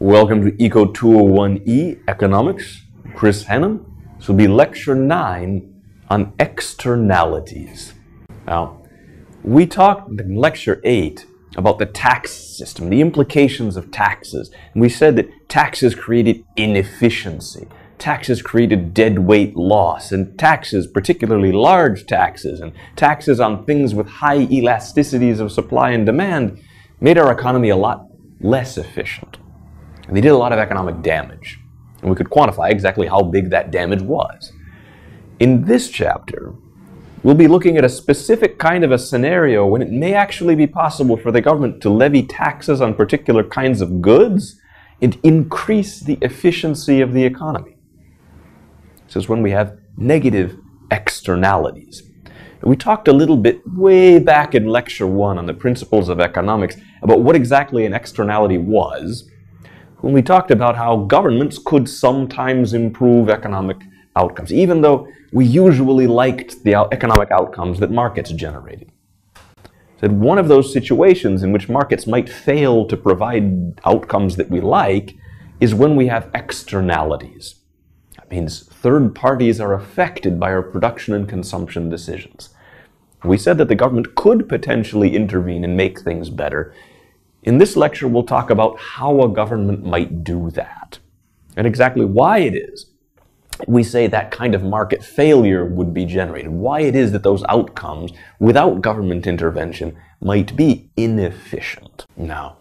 Welcome to EKO201E Economics. Chris Hannum. This will be lecture 9 on externalities. Now, we talked in lecture 8 about the tax system, the implications of taxes. And we said that taxes created inefficiency. Taxes created deadweight loss, and taxes, particularly large taxes, and taxes on things with high elasticities of supply and demand, made our economy a lot less efficient. And they did a lot of economic damage. And we could quantify exactly how big that damage was. In this chapter, we'll be looking at a specific kind of a scenario when it may actually be possible for the government to levy taxes on particular kinds of goods and increase the efficiency of the economy. This is when we have negative externalities. We talked a little bit way back in lecture 1 on the principles of economics about what exactly an externality was, when we talked about how governments could sometimes improve economic outcomes, even though we usually liked the economic outcomes that markets generated. So one of those situations in which markets might fail to provide outcomes that we like is when we have externalities. That means third parties are affected by our production and consumption decisions. We said that the government could potentially intervene and make things better. In this lecture, we'll talk about how a government might do that, and exactly why it is we say that kind of market failure would be generated, why it is that those outcomes, without government intervention, might be inefficient. Now,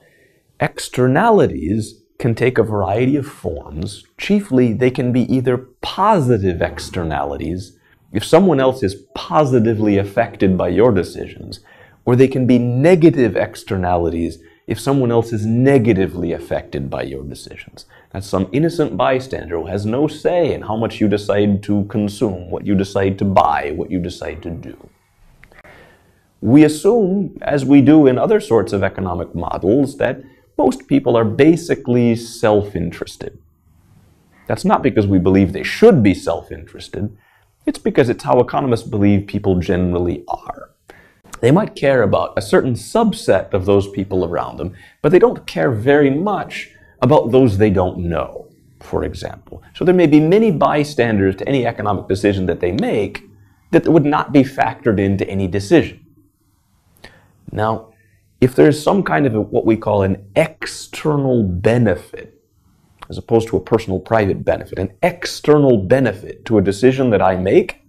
externalities can take a variety of forms. Chiefly, they can be either positive externalities, if someone else is positively affected by your decisions, or they can be negative externalities, if someone else is negatively affected by your decisions. That's some innocent bystander who has no say in how much you decide to consume, what you decide to buy, what you decide to do. We assume, as we do in other sorts of economic models, that most people are basically self-interested. That's not because we believe they should be self-interested. It's because it's how economists believe people generally are. They might care about a certain subset of those people around them, but they don't care very much about those they don't know, for example. So there may be many bystanders to any economic decision that they make that would not be factored into any decision. Now, if there's some kind of what we call an external benefit, as opposed to a personal private benefit, an external benefit to a decision that I make,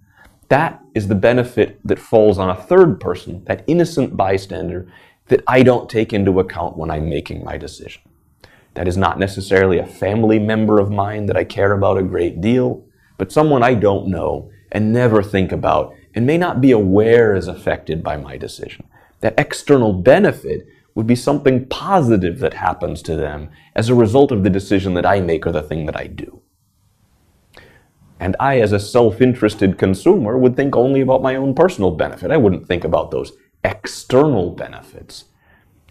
that is the benefit that falls on a third person, that innocent bystander, that I don't take into account when I'm making my decision. That is not necessarily a family member of mine that I care about a great deal, but someone I don't know and never think about and may not be aware is affected by my decision. That external benefit would be something positive that happens to them as a result of the decision that I make or the thing that I do. And I, as a self-interested consumer, would think only about my own personal benefit. I wouldn't think about those external benefits.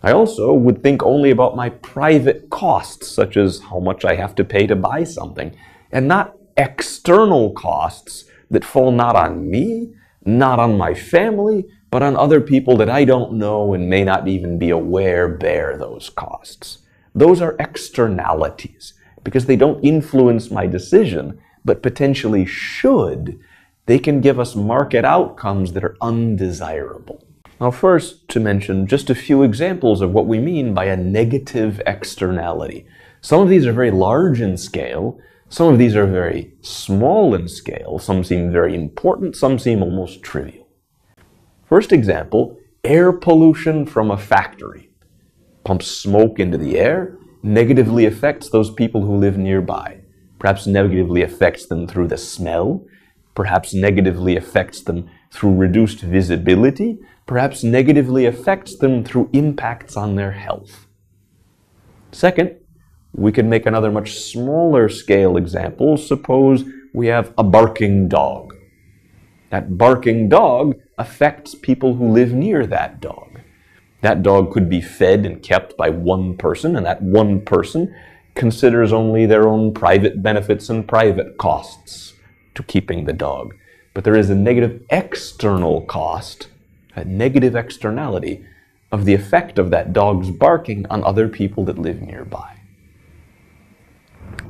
I also would think only about my private costs, such as how much I have to pay to buy something, and not external costs that fall not on me, not on my family, but on other people that I don't know and may not even be aware bear those costs. Those are externalities, because they don't influence my decision, but potentially should. They can give us market outcomes that are undesirable. Now, first, to mention just a few examples of what we mean by a negative externality. Some of these are very large in scale, some of these are very small in scale, some seem very important, some seem almost trivial. First example, air pollution from a factory. Pumps smoke into the air, negatively affects those people who live nearby. Perhaps negatively affects them through the smell, perhaps negatively affects them through reduced visibility, perhaps negatively affects them through impacts on their health. Second, we can make another much smaller scale example. Suppose we have a barking dog. That barking dog affects people who live near that dog. That dog could be fed and kept by one person, and that one person considers only their own private benefits and private costs to keeping the dog. But there is a negative external cost, a negative externality of the effect of that dog's barking on other people that live nearby.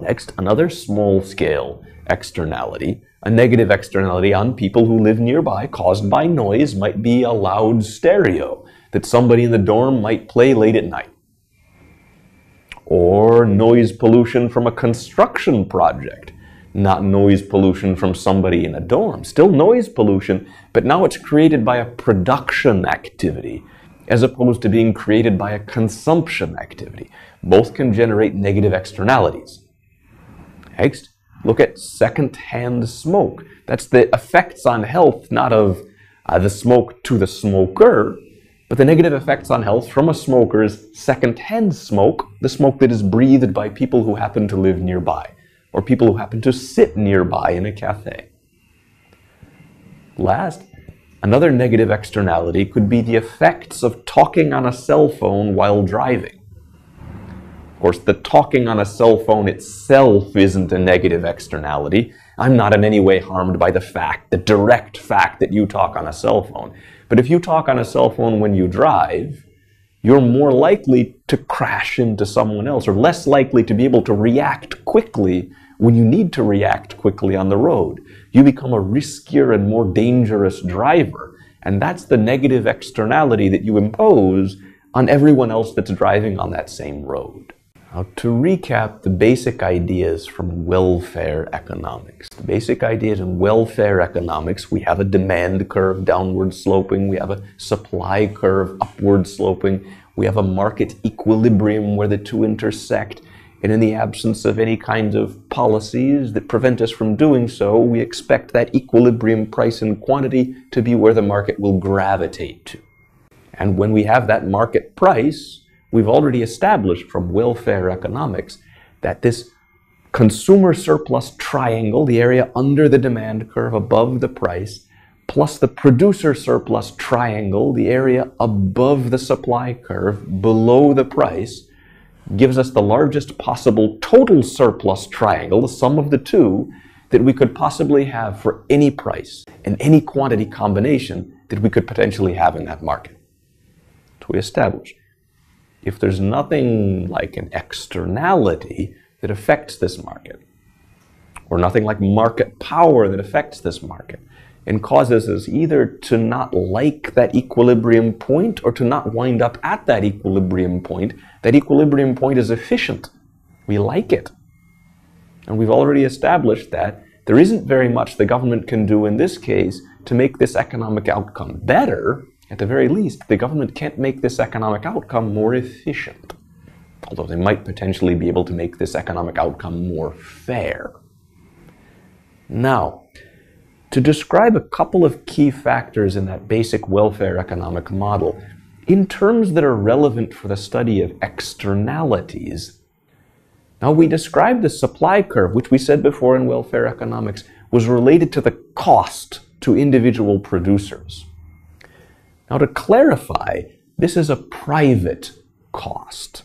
Next, another small-scale externality, a negative externality on people who live nearby caused by noise, might be a loud stereo that somebody in the dorm might play late at night. Or noise pollution from a construction project, not noise pollution from somebody in a dorm. Still noise pollution, but now it's created by a production activity as opposed to being created by a consumption activity. Both can generate negative externalities. Next, look at secondhand smoke. That's the effects on health, not of the smoke to the smoker, but the negative effects on health from a smoker's secondhand smoke, the smoke that is breathed by people who happen to live nearby, or people who happen to sit nearby in a cafe. Last, another negative externality could be the effects of talking on a cell phone while driving. Of course, the talking on a cell phone itself isn't a negative externality. I'm not in any way harmed by the direct fact that you talk on a cell phone. But if you talk on a cell phone when you drive, you're more likely to crash into someone else, or less likely to be able to react quickly when you need to react quickly on the road. You become a riskier and more dangerous driver. And that's the negative externality that you impose on everyone else that's driving on that same road. Now, to recap the basic ideas from welfare economics. The basic ideas in welfare economics, we have a demand curve downward sloping, we have a supply curve upward sloping, we have a market equilibrium where the two intersect, and in the absence of any kind of policies that prevent us from doing so, we expect that equilibrium price and quantity to be where the market will gravitate to. And when we have that market price, we've already established from welfare economics that this consumer surplus triangle, the area under the demand curve above the price, plus the producer surplus triangle, the area above the supply curve below the price, gives us the largest possible total surplus triangle, the sum of the two, that we could possibly have for any price and any quantity combination that we could potentially have in that market. So we establish, if there's nothing like an externality that affects this market, or nothing like market power that affects this market, and causes us either to not like that equilibrium point or to not wind up at that equilibrium point is efficient. We like it. And we've already established that there isn't very much the government can do in this case to make this economic outcome better. At the very least, the government can't make this economic outcome more efficient, although they might potentially be able to make this economic outcome more fair. Now, to describe a couple of key factors in that basic welfare economic model, in terms that are relevant for the study of externalities, now we described the supply curve, which we said before in welfare economics, was related to the cost to individual producers. Now, to clarify, this is a private cost.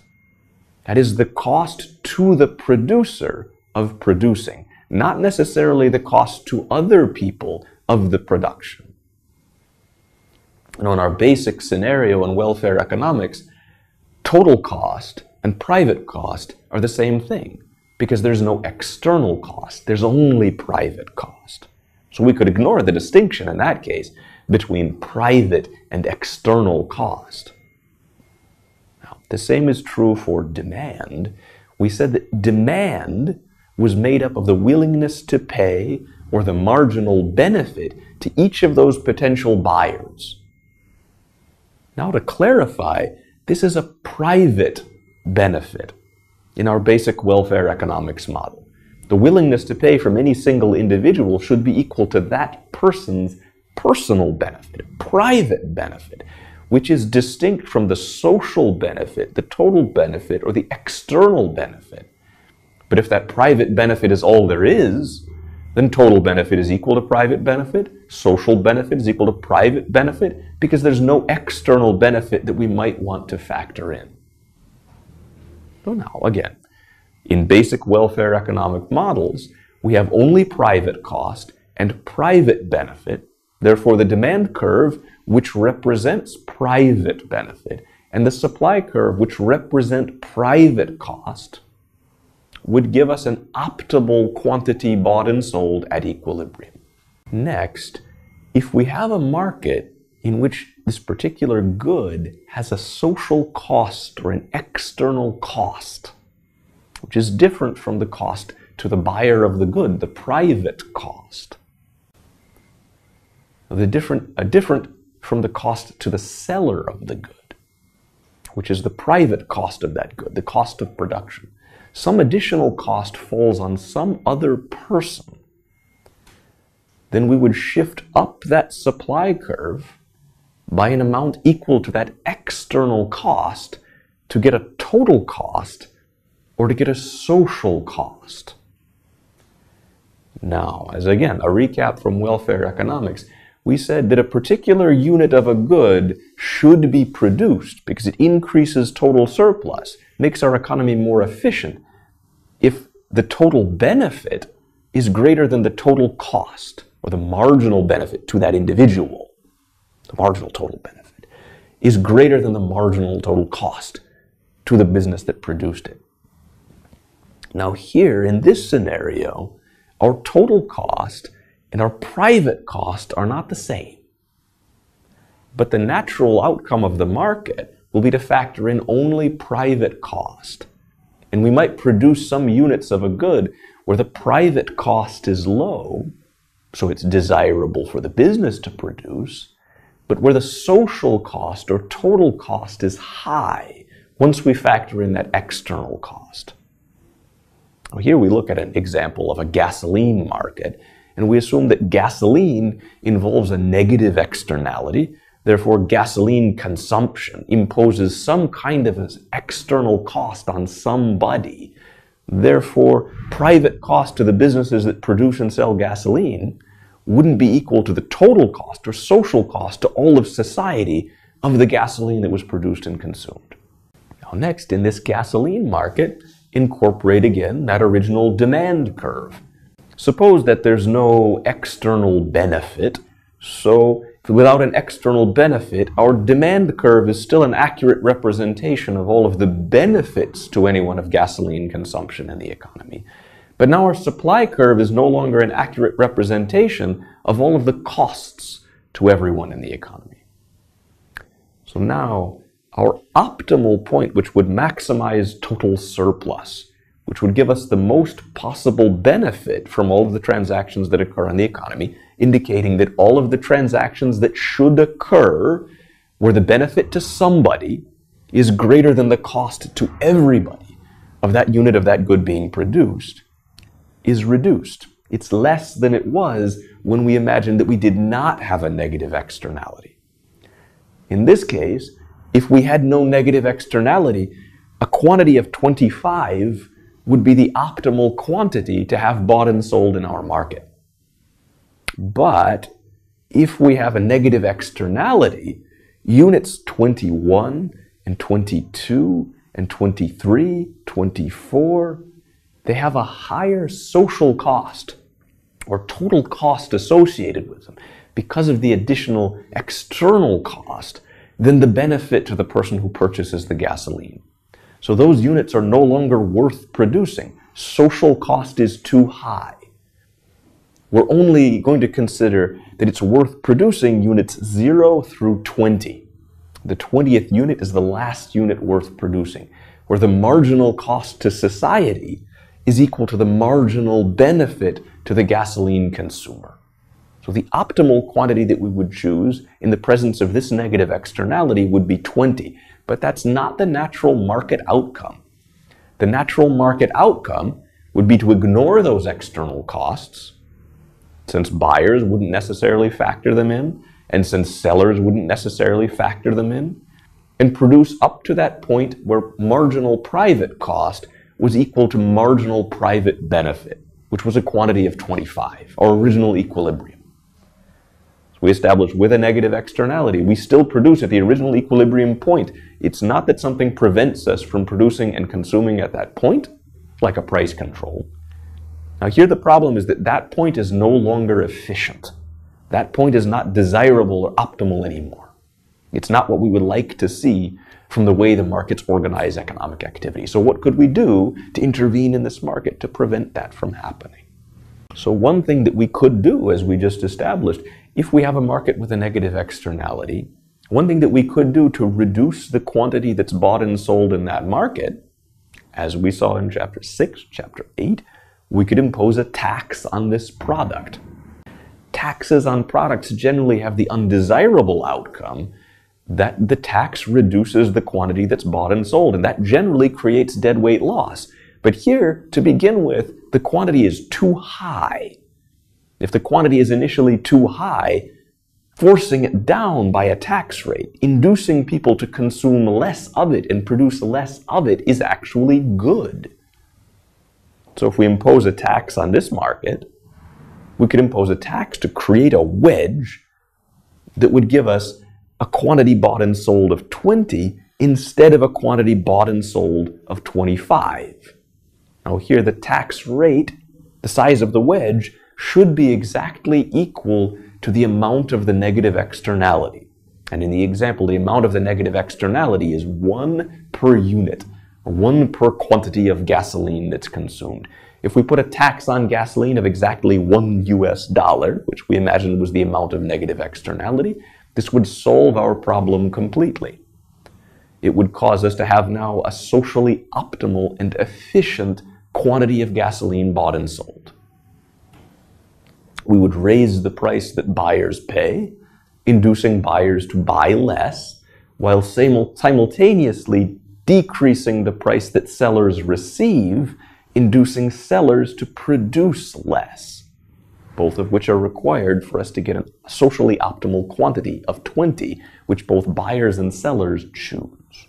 That is the cost to the producer of producing, not necessarily the cost to other people of the production. Now, in our basic scenario in welfare economics, total cost and private cost are the same thing because there's no external cost. There's only private cost. So we could ignore the distinction in that case between private and external cost. Now, the same is true for demand. We said that demand was made up of the willingness to pay or the marginal benefit to each of those potential buyers. Now, to clarify, this is a private benefit in our basic welfare economics model. The willingness to pay from any single individual should be equal to that person's personal benefit, private benefit, which is distinct from the social benefit, the total benefit, or the external benefit. But if that private benefit is all there is, then total benefit is equal to private benefit, social benefit is equal to private benefit, because there's no external benefit that we might want to factor in. So now, again, in basic welfare economic models, we have only private cost and private benefit. Therefore, the demand curve, which represents private benefit, and the supply curve, which represent private cost, would give us an optimal quantity bought and sold at equilibrium. Next, if we have a market in which this particular good has a social cost or an external cost, which is different from the cost to the buyer of the good, the private cost, different from the cost to the seller of the good, which is the private cost of that good, the cost of production. Some additional cost falls on some other person, then we would shift up that supply curve by an amount equal to that external cost to get a total cost or to get a social cost. Now, as again, a recap from welfare economics, we said that a particular unit of a good should be produced because it increases total surplus, makes our economy more efficient, if the total benefit is greater than the total cost, or the marginal benefit to that individual. The marginal total benefit is greater than the marginal total cost to the business that produced it. Now here, in this scenario, our total cost and our private cost are not the same. But the natural outcome of the market will be to factor in only private cost. And we might produce some units of a good where the private cost is low, so it's desirable for the business to produce, but where the social cost or total cost is high once we factor in that external cost. Now here we look at an example of a gasoline market, and we assume that gasoline involves a negative externality. Therefore, gasoline consumption imposes some kind of an external cost on somebody. Therefore, private cost to the businesses that produce and sell gasoline wouldn't be equal to the total cost or social cost to all of society of the gasoline that was produced and consumed. Now next, in this gasoline market, incorporate again that original demand curve. Suppose that there's no external benefit, so without an external benefit, our demand curve is still an accurate representation of all of the benefits to anyone of gasoline consumption in the economy. But now our supply curve is no longer an accurate representation of all of the costs to everyone in the economy. So now our optimal point, which would maximize total surplus, which would give us the most possible benefit from all of the transactions that occur in the economy, indicating that all of the transactions that should occur where the benefit to somebody is greater than the cost to everybody of that unit of that good being produced, is reduced. It's less than it was when we imagined that we did not have a negative externality. In this case, if we had no negative externality, a quantity of 25 would be the optimal quantity to have bought and sold in our market. But if we have a negative externality, units 21 and 22 and 23, 24, they have a higher social cost or total cost associated with them because of the additional external cost than the benefit to the person who purchases the gasoline. So those units are no longer worth producing. Social cost is too high. We're only going to consider that it's worth producing units 0 through 20. The 20th unit is the last unit worth producing, where the marginal cost to society is equal to the marginal benefit to the gasoline consumer. So the optimal quantity that we would choose in the presence of this negative externality would be 20, but that's not the natural market outcome. The natural market outcome would be to ignore those external costs, since buyers wouldn't necessarily factor them in, and since sellers wouldn't necessarily factor them in, and produce up to that point where marginal private cost was equal to marginal private benefit, which was a quantity of 25, our original equilibrium. So we established with a negative externality, we still produce at the original equilibrium point. It's not that something prevents us from producing and consuming at that point, like a price control. Now here the problem is that that point is no longer efficient. That point is not desirable or optimal anymore. It's not what we would like to see from the way the markets organize economic activity. So what could we do to intervene in this market to prevent that from happening? So one thing that we could do, as we just established, if we have a market with a negative externality, one thing that we could do to reduce the quantity that's bought and sold in that market, as we saw in Chapter 6, Chapter 8, we could impose a tax on this product. Taxes on products generally have the undesirable outcome that the tax reduces the quantity that's bought and sold, and that generally creates deadweight loss. But here, to begin with, the quantity is too high. If the quantity is initially too high, forcing it down by a tax rate, inducing people to consume less of it and produce less of it, is actually good. So if we impose a tax on this market, we could impose a tax to create a wedge that would give us a quantity bought and sold of 20 instead of a quantity bought and sold of 25. Now here the tax rate, the size of the wedge, should be exactly equal to the amount of the negative externality. And in the example, the amount of the negative externality is 1 per unit, or 1 per quantity of gasoline that's consumed. If we put a tax on gasoline of exactly $1, which we imagined was the amount of negative externality, this would solve our problem completely. It would cause us to have now a socially optimal and efficient quantity of gasoline bought and sold. We would raise the price that buyers pay, inducing buyers to buy less, while simultaneously decreasing the price that sellers receive, inducing sellers to produce less, both of which are required for us to get a socially optimal quantity of 20, which both buyers and sellers choose.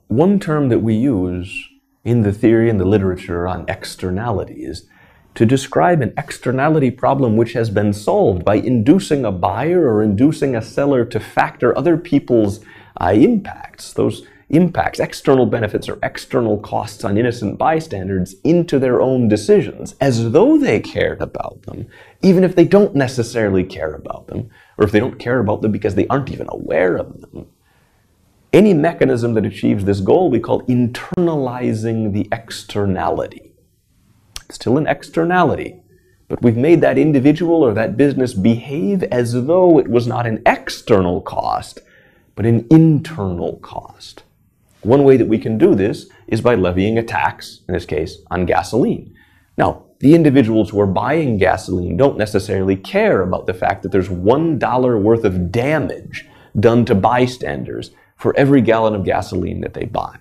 One term that we use in the theory and the literature on externalities to describe an externality problem which has been solved by inducing a buyer or inducing a seller to factor other people's impacts, those impacts, external benefits or external costs on innocent bystanders, into their own decisions, as though they cared about them, even if they don't necessarily care about them, or if they don't care about them because they aren't even aware of them. Any mechanism that achieves this goal we call internalizing the externality. It's still an externality, but we've made that individual or that business behave as though it was not an external cost, but an internal cost. One way that we can do this is by levying a tax, in this case, on gasoline. Now, the individuals who are buying gasoline don't necessarily care about the fact that there's $1 worth of damage done to bystanders for every gallon of gasoline that they buy.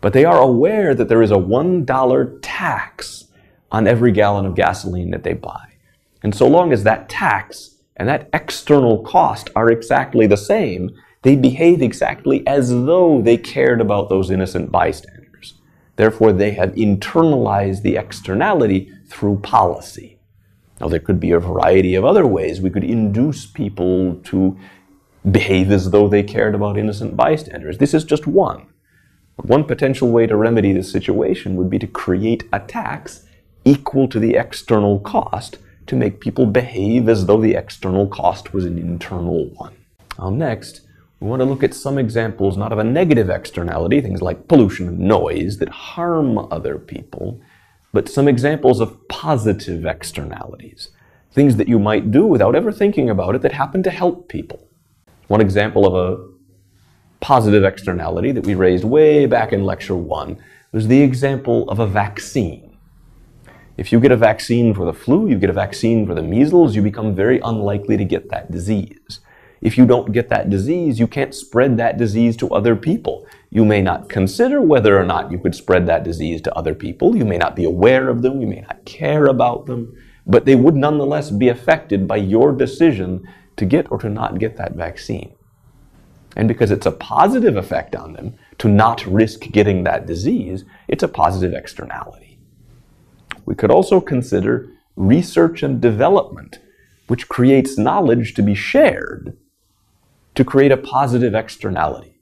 But they are aware that there is a $1 tax on every gallon of gasoline that they buy. And so long as that tax and that external cost are exactly the same, they behave exactly as though they cared about those innocent bystanders. Therefore, they have internalized the externality through policy. Now, there could be a variety of other ways we could induce people to behave as though they cared about innocent bystanders. This is just one. But one potential way to remedy this situation would be to create a tax equal to the external cost to make people behave as though the external cost was an internal one. Now next, we want to look at some examples not of a negative externality, things like pollution and noise that harm other people, but some examples of positive externalities, things that you might do without ever thinking about it that happen to help people. One example of a positive externality that we raised way back in Lecture 1 was the example of a vaccine. If you get a vaccine for the flu, you get a vaccine for the measles, you become very unlikely to get that disease. If you don't get that disease, you can't spread that disease to other people. You may not consider whether or not you could spread that disease to other people. You may not be aware of them. You may not care about them. But they would nonetheless be affected by your decision to get or to not get that vaccine. And because it's a positive effect on them to not risk getting that disease, it's a positive externality. We could also consider research and development, which creates knowledge to be shared to create a positive externality.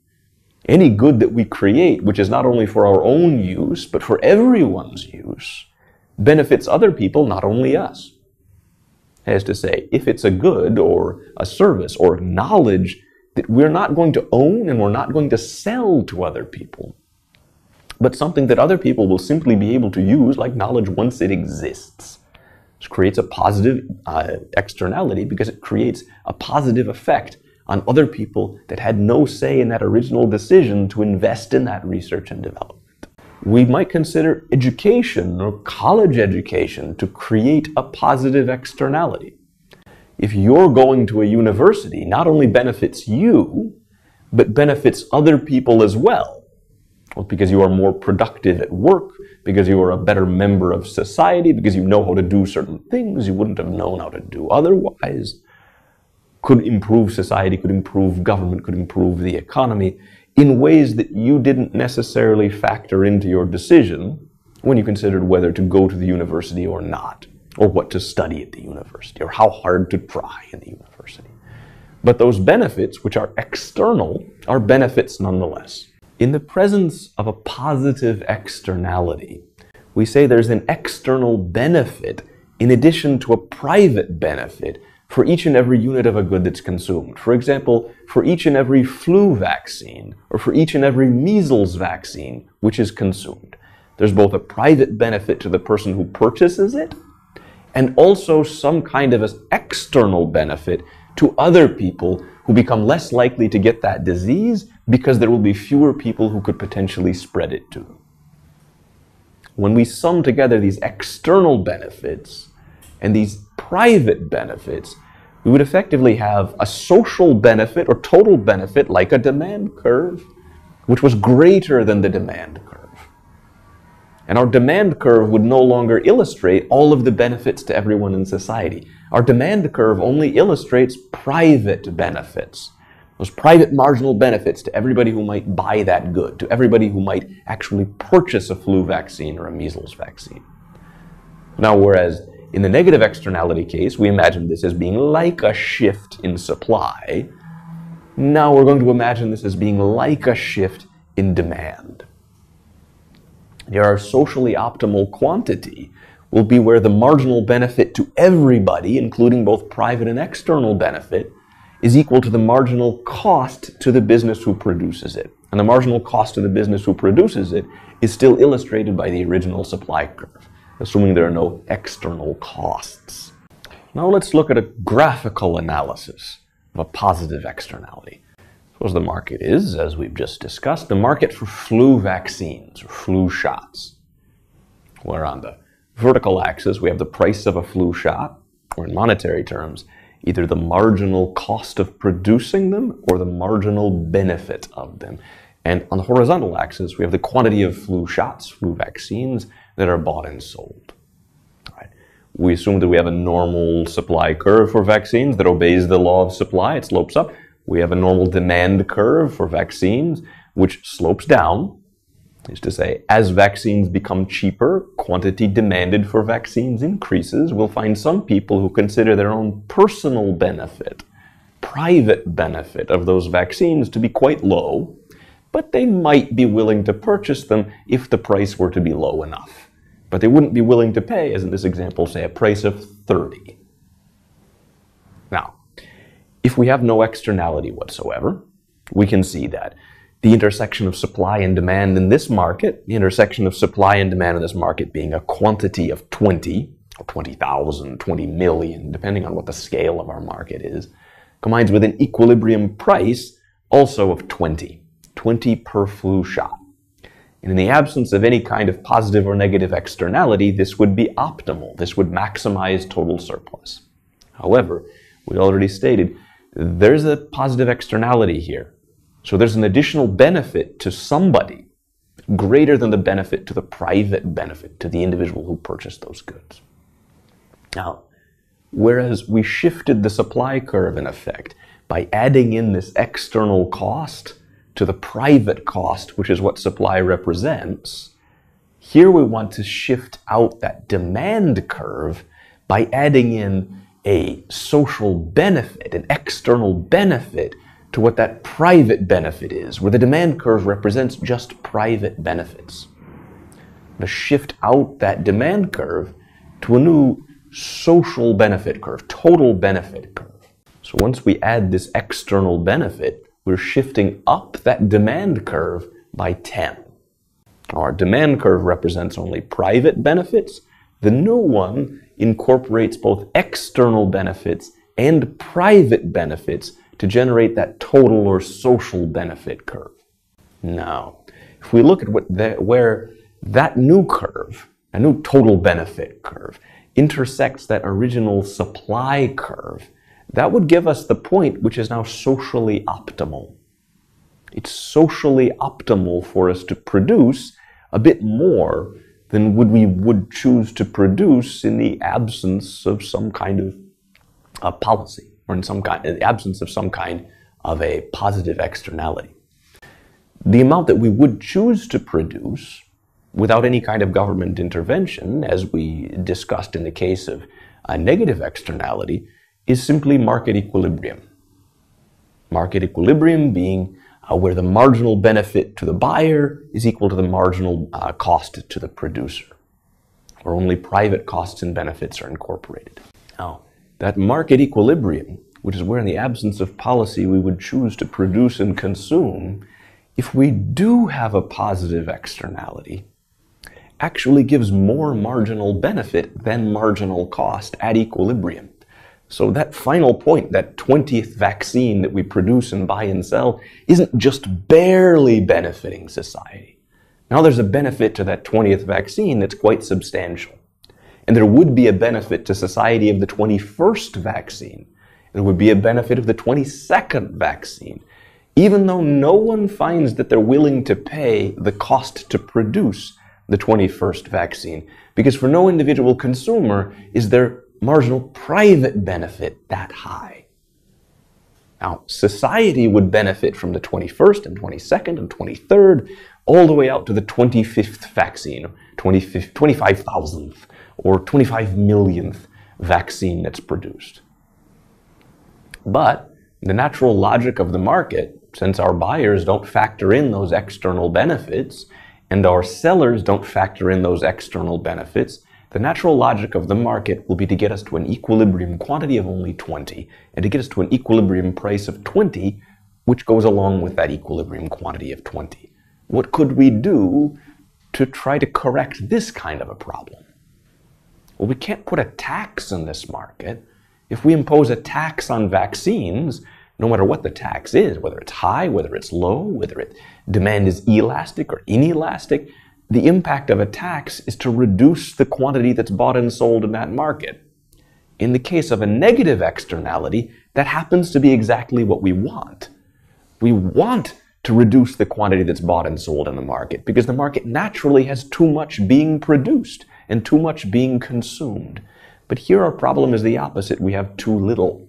Any good that we create, which is not only for our own use, but for everyone's use, benefits other people, not only us. That is to say, if it's a good or a service or knowledge that we're not going to own and we're not going to sell to other people, but something that other people will simply be able to use, like knowledge, once it exists. This creates a positive externality because it creates a positive effect on other people that had no say in that original decision to invest in that research and development. We might consider education or college education to create a positive externality. If you're going to a university, not only benefits you, but benefits other people as well. Well, because you are more productive at work, because you are a better member of society, because you know how to do certain things you wouldn't have known how to do otherwise, could improve society, could improve government, could improve the economy in ways that you didn't necessarily factor into your decision when you considered whether to go to the university or not, or what to study at the university, or how hard to try in the university. But those benefits, which are external, are benefits nonetheless. In the presence of a positive externality, we say there's an external benefit in addition to a private benefit for each and every unit of a good that's consumed. For example, for each and every flu vaccine, or for each and every measles vaccine which is consumed. There's both a private benefit to the person who purchases it, and also some kind of an external benefit to other people who become less likely to get that disease because there will be fewer people who could potentially spread it to them. When we sum together these external benefits and these private benefits, we would effectively have a social benefit or total benefit like a demand curve, which was greater than the demand curve. And our demand curve would no longer illustrate all of the benefits to everyone in society. Our demand curve only illustrates private benefits. Those private marginal benefits to everybody who might buy that good, to everybody who might actually purchase a flu vaccine or a measles vaccine. Now, whereas in the negative externality case, we imagine this as being like a shift in supply. Now we're going to imagine this as being like a shift in demand. Our socially optimal quantity will be where the marginal benefit to everybody, including both private and external benefit, is equal to the marginal cost to the business who produces it. And the marginal cost to the business who produces it is still illustrated by the original supply curve, assuming there are no external costs. Now let's look at a graphical analysis of a positive externality. Suppose the market is, as we've just discussed, the market for flu vaccines or flu shots, where on the vertical axis we have the price of a flu shot, or in monetary terms, either the marginal cost of producing them or the marginal benefit of them. And on the horizontal axis, we have the quantity of flu shots, flu vaccines, that are bought and sold. All right. We assume that we have a normal supply curve for vaccines that obeys the law of supply. It slopes up. We have a normal demand curve for vaccines, which slopes down. Is to say, as vaccines become cheaper, quantity demanded for vaccines increases. We'll find some people who consider their own personal benefit, private benefit of those vaccines to be quite low, but they might be willing to purchase them if the price were to be low enough. But they wouldn't be willing to pay, as in this example, say a price of 30. Now, if we have no externality whatsoever, we can see that the intersection of supply and demand in this market, the intersection of supply and demand in this market being a quantity of 20, or 20,000, 20 million, depending on what the scale of our market is, combines with an equilibrium price also of 20 per flu shot. And in the absence of any kind of positive or negative externality, this would be optimal. This would maximize total surplus. However, we already stated, there's a positive externality here. So there's an additional benefit to somebody greater than the benefit to the private benefit to the individual who purchased those goods. Now, whereas we shifted the supply curve in effect by adding in this external cost to the private cost, which is what supply represents, here we want to shift out that demand curve by adding in a social benefit, an external benefit to what that private benefit is, where the demand curve represents just private benefits. To shift out that demand curve to a new social benefit curve, total benefit curve. So once we add this external benefit, we're shifting up that demand curve by 10. Our demand curve represents only private benefits. The new one incorporates both external benefits and private benefits to generate that total or social benefit curve. Now, if we look at where that new curve, a new total benefit curve, intersects that original supply curve, that would give us the point which is now socially optimal. It's socially optimal for us to produce a bit more than we would choose to produce in the absence of some kind of policy, or in the absence of some kind of a positive externality. The amount that we would choose to produce without any kind of government intervention, as we discussed in the case of a negative externality, is simply market equilibrium. Market equilibrium being where the marginal benefit to the buyer is equal to the marginal cost to the producer, where only private costs and benefits are incorporated. Now, that market equilibrium, which is where in the absence of policy we would choose to produce and consume, if we do have a positive externality, actually gives more marginal benefit than marginal cost at equilibrium. So that final point, that 20th vaccine that we produce and buy and sell, isn't just barely benefiting society. Now there's a benefit to that 20th vaccine that's quite substantial. And there would be a benefit to society of the 21st vaccine. There would be a benefit of the 22nd vaccine, even though no one finds that they're willing to pay the cost to produce the 21st vaccine, because for no individual consumer is their marginal private benefit that high. Now, society would benefit from the 21st and 22nd and 23rd, all the way out to the 25th vaccine, 25,000th or 25 millionth vaccine that's produced. But the natural logic of the market, since our buyers don't factor in those external benefits and our sellers don't factor in those external benefits, the natural logic of the market will be to get us to an equilibrium quantity of only 20 and to get us to an equilibrium price of 20, which goes along with that equilibrium quantity of 20. What could we do to try to correct this kind of a problem? Well, we can't put a tax on this market. If we impose a tax on vaccines, no matter what the tax is, whether it's high, whether it's low, whether demand is elastic or inelastic, the impact of a tax is to reduce the quantity that's bought and sold in that market. In the case of a negative externality, that happens to be exactly what we want. We want to reduce the quantity that's bought and sold in the market because the market naturally has too much being produced and too much being consumed. But here our problem is the opposite. We have too little.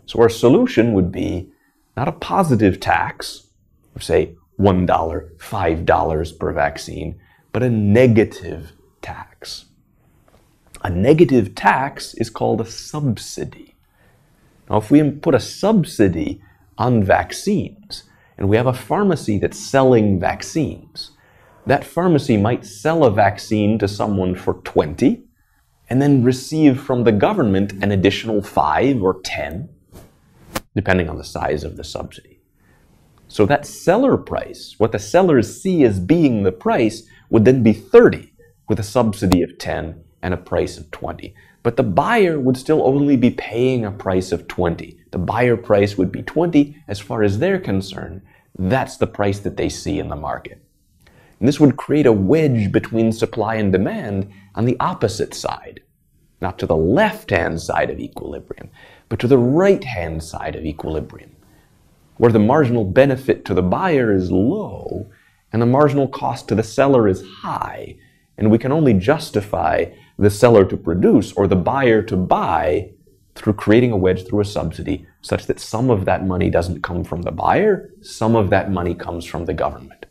So our solution would be not a positive tax, say $1, $5 per vaccine, but a negative tax. A negative tax is called a subsidy. Now, if we put a subsidy on vaccines, and we have a pharmacy that's selling vaccines, that pharmacy might sell a vaccine to someone for 20, and then receive from the government an additional 5 or 10, depending on the size of the subsidy. So that seller price, what the sellers see as being the price, would then be 30 with a subsidy of 10 and a price of 20. But the buyer would still only be paying a price of 20. The buyer price would be 20 as far as they're concerned. That's the price that they see in the market. And this would create a wedge between supply and demand on the opposite side. Not to the left-hand side of equilibrium, but to the right-hand side of equilibrium, where the marginal benefit to the buyer is low and the marginal cost to the seller is high, and we can only justify the seller to produce or the buyer to buy through creating a wedge through a subsidy such that some of that money doesn't come from the buyer, some of that money comes from the government.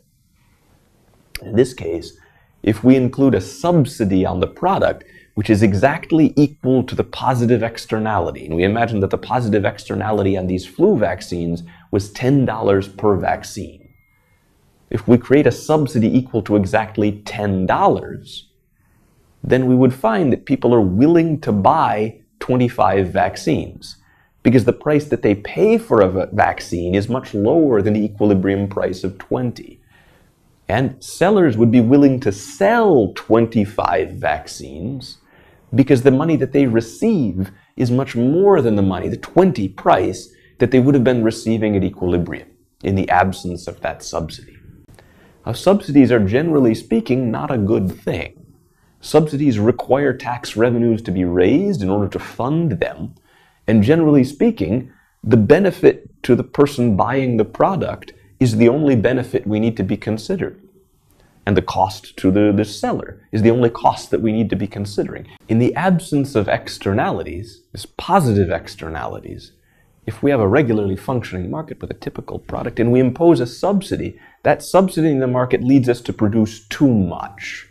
In this case, if we include a subsidy on the product, which is exactly equal to the positive externality, and we imagine that the positive externality on these flu vaccines was $10 per vaccine. If we create a subsidy equal to exactly $10, then we would find that people are willing to buy 25 vaccines. because the price that they pay for a vaccine is much lower than the equilibrium price of 20. And sellers would be willing to sell 25 vaccines because the money that they receive is much more than the money, the 20 price, that they would have been receiving at equilibrium in the absence of that subsidy. Now, subsidies are, generally speaking, not a good thing. Subsidies require tax revenues to be raised in order to fund them, and generally speaking, the benefit to the person buying the product is the only benefit we need to be considered. And the cost to the seller is the only cost that we need to be considering. In the absence of externalities, as positive externalities, if we have a regularly functioning market with a typical product and we impose a subsidy, that subsidy in the market leads us to produce too much,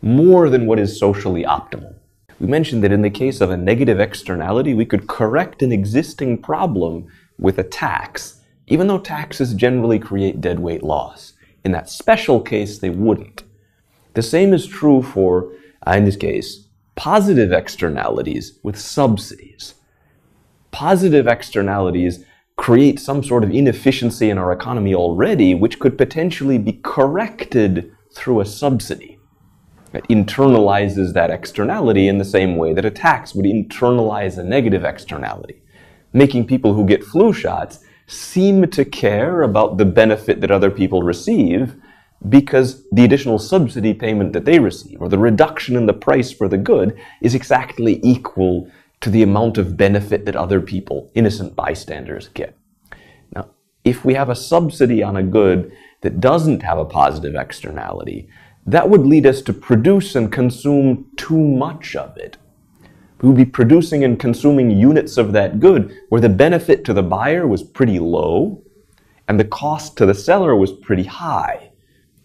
more than what is socially optimal. We mentioned that in the case of a negative externality, we could correct an existing problem with a tax, even though taxes generally create deadweight loss. In that special case, they wouldn't. The same is true for, in this case, positive externalities with subsidies. Positive externalities create some sort of inefficiency in our economy already, which could potentially be corrected through a subsidy that internalizes that externality in the same way that a tax would internalize a negative externality, making people who get flu shots seem to care about the benefit that other people receive because the additional subsidy payment that they receive, or the reduction in the price for the good, is exactly equal to the amount of benefit that other people, innocent bystanders, get. Now, if we have a subsidy on a good that doesn't have a positive externality, that would lead us to produce and consume too much of it. We would be producing and consuming units of that good where the benefit to the buyer was pretty low and the cost to the seller was pretty high,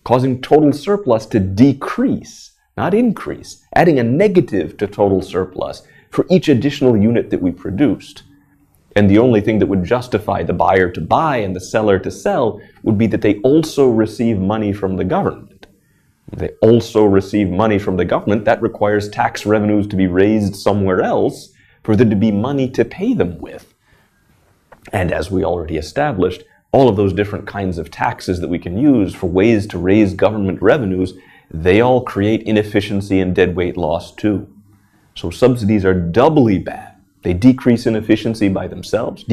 causing total surplus to decrease, not increase, adding a negative to total surplus for each additional unit that we produced. And the only thing that would justify the buyer to buy and the seller to sell would be that they also receive money from the government. If they also receive money from the government, that requires tax revenues to be raised somewhere else for there to be money to pay them with. And as we already established, all of those different kinds of taxes that we can use for ways to raise government revenues, they all create inefficiency and deadweight loss too. So subsidies are doubly bad. They decrease efficiency by themselves,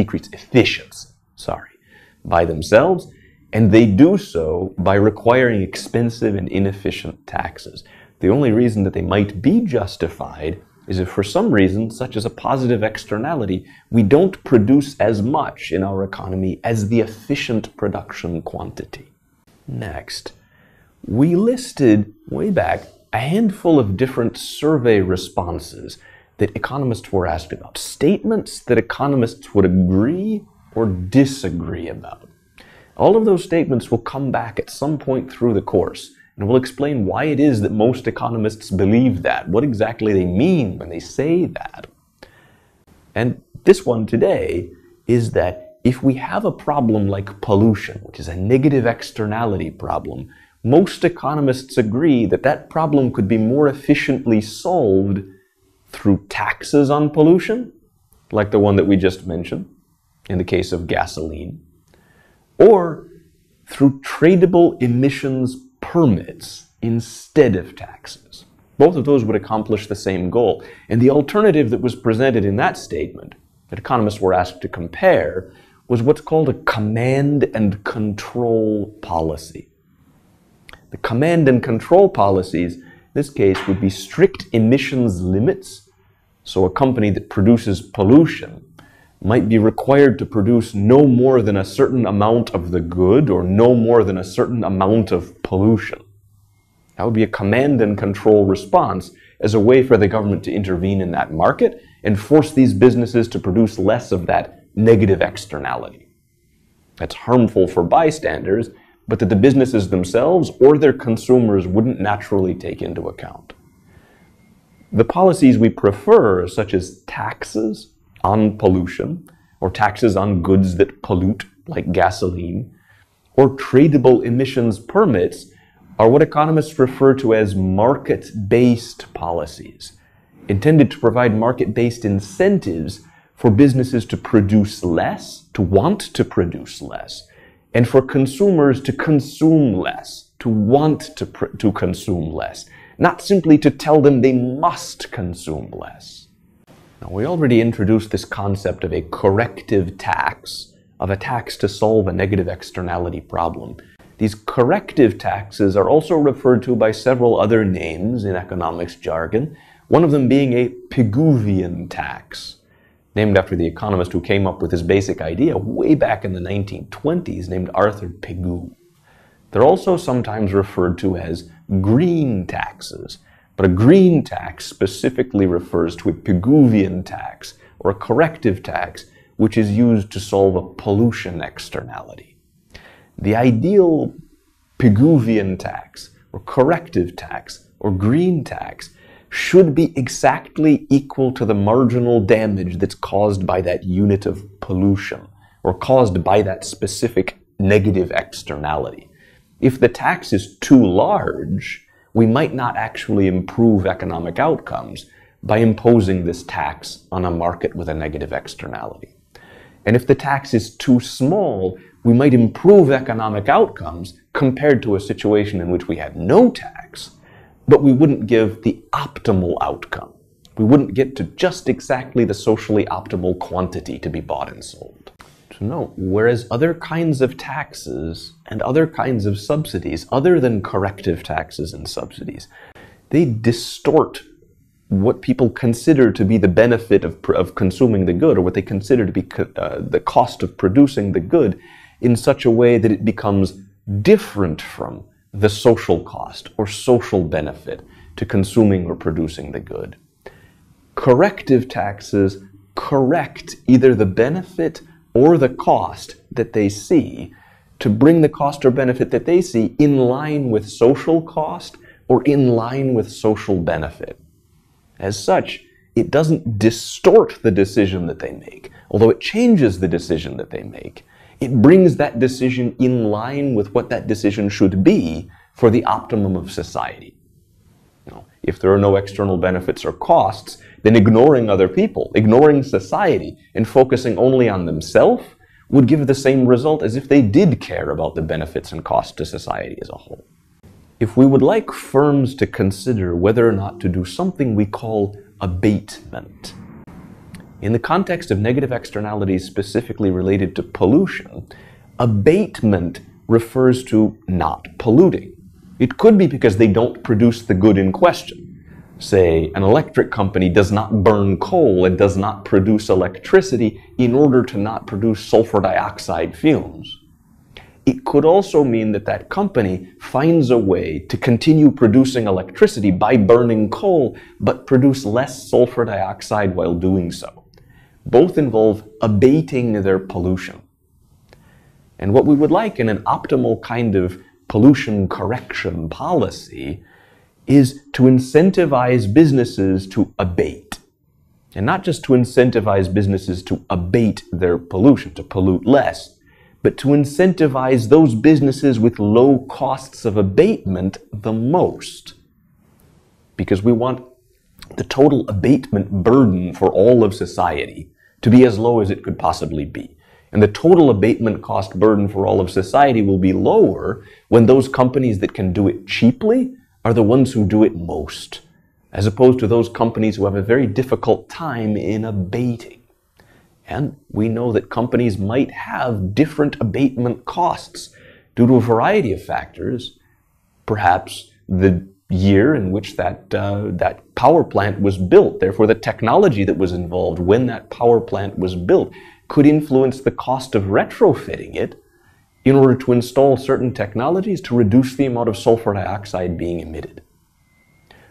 by themselves, and they do so by requiring expensive and inefficient taxes. The only reason that they might be justified is if for some reason, such as a positive externality, we don't produce as much in our economy as the efficient production quantity. Next, we listed way back a handful of different survey responses that economists were asked about, statements that economists would agree or disagree about. All of those statements will come back at some point through the course, and we'll explain why it is that most economists believe that, what exactly they mean when they say that. And this one today is that if we have a problem like pollution, which is a negative externality problem, most economists agree that that problem could be more efficiently solved through taxes on pollution, like the one that we just mentioned in the case of gasoline, or through tradable emissions permits instead of taxes. Both of those would accomplish the same goal. And the alternative that was presented in that statement, that economists were asked to compare, was what's called a command and control policy. The command and control policies, in this case, would be strict emissions limits. So a company that produces pollution might be required to produce no more than a certain amount of the good or no more than a certain amount of pollution. That would be a command and control response as a way for the government to intervene in that market and force these businesses to produce less of that negative externality. That's harmful for bystanders, but that the businesses themselves or their consumers wouldn't naturally take into account. The policies we prefer, such as taxes on pollution, or taxes on goods that pollute, like gasoline, or tradable emissions permits, are what economists refer to as market-based policies, intended to provide market-based incentives for businesses to produce less, to want to produce less, and for consumers to consume less, to want to consume less, not simply to tell them they must consume less. Now, we already introduced this concept of a corrective tax, of a tax to solve a negative externality problem. These corrective taxes are also referred to by several other names in economics jargon, one of them being a Pigouvian tax, named after the economist who came up with this basic idea way back in the 1920s, named Arthur Pigou. They're also sometimes referred to as green taxes, but a green tax specifically refers to a Pigouvian tax, or a corrective tax, which is used to solve a pollution externality. The ideal Pigouvian tax, or corrective tax, or green tax should be exactly equal to the marginal damage that's caused by that unit of pollution, or caused by that specific negative externality. If the tax is too large, we might not actually improve economic outcomes by imposing this tax on a market with a negative externality. And if the tax is too small, we might improve economic outcomes compared to a situation in which we had no tax, but we wouldn't give the optimal outcome. We wouldn't get to just exactly the socially optimal quantity to be bought and sold. To note, whereas other kinds of taxes and other kinds of subsidies, other than corrective taxes and subsidies, they distort what people consider to be the benefit of consuming the good, or what they consider to be the cost of producing the good, in such a way that it becomes different from the social cost or social benefit to consuming or producing the good. Corrective taxes correct either the benefit or the cost that they see to bring the cost or benefit that they see in line with social cost or in line with social benefit. As such, it doesn't distort the decision that they make, although it changes the decision that they make. It brings that decision in line with what that decision should be for the optimum of society. If there are no external benefits or costs, then ignoring other people, ignoring society, and focusing only on themselves would give the same result as if they did care about the benefits and costs to society as a whole. If we would like firms to consider whether or not to do something we call abatement, in the context of negative externalities specifically related to pollution, abatement refers to not polluting. It could be because they don't produce the good in question. Say, an electric company does not burn coal and does not produce electricity in order to not produce sulfur dioxide fumes. It could also mean that that company finds a way to continue producing electricity by burning coal, but produce less sulfur dioxide while doing so. Both involve abating their pollution. And what we would like in an optimal kind of pollution correction policy is to incentivize businesses to abate. And not just to incentivize businesses to abate their pollution, to pollute less, but to incentivize those businesses with low costs of abatement the most. Because we want the total abatement burden for all of society to be as low as it could possibly be. And the total abatement cost burden for all of society will be lower when those companies that can do it cheaply are the ones who do it most, as opposed to those companies who have a very difficult time in abating. And we know that companies might have different abatement costs due to a variety of factors. Perhaps the year in which that power plant was built, therefore the technology that was involved when that power plant was built, could influence the cost of retrofitting it in order to install certain technologies to reduce the amount of sulfur dioxide being emitted.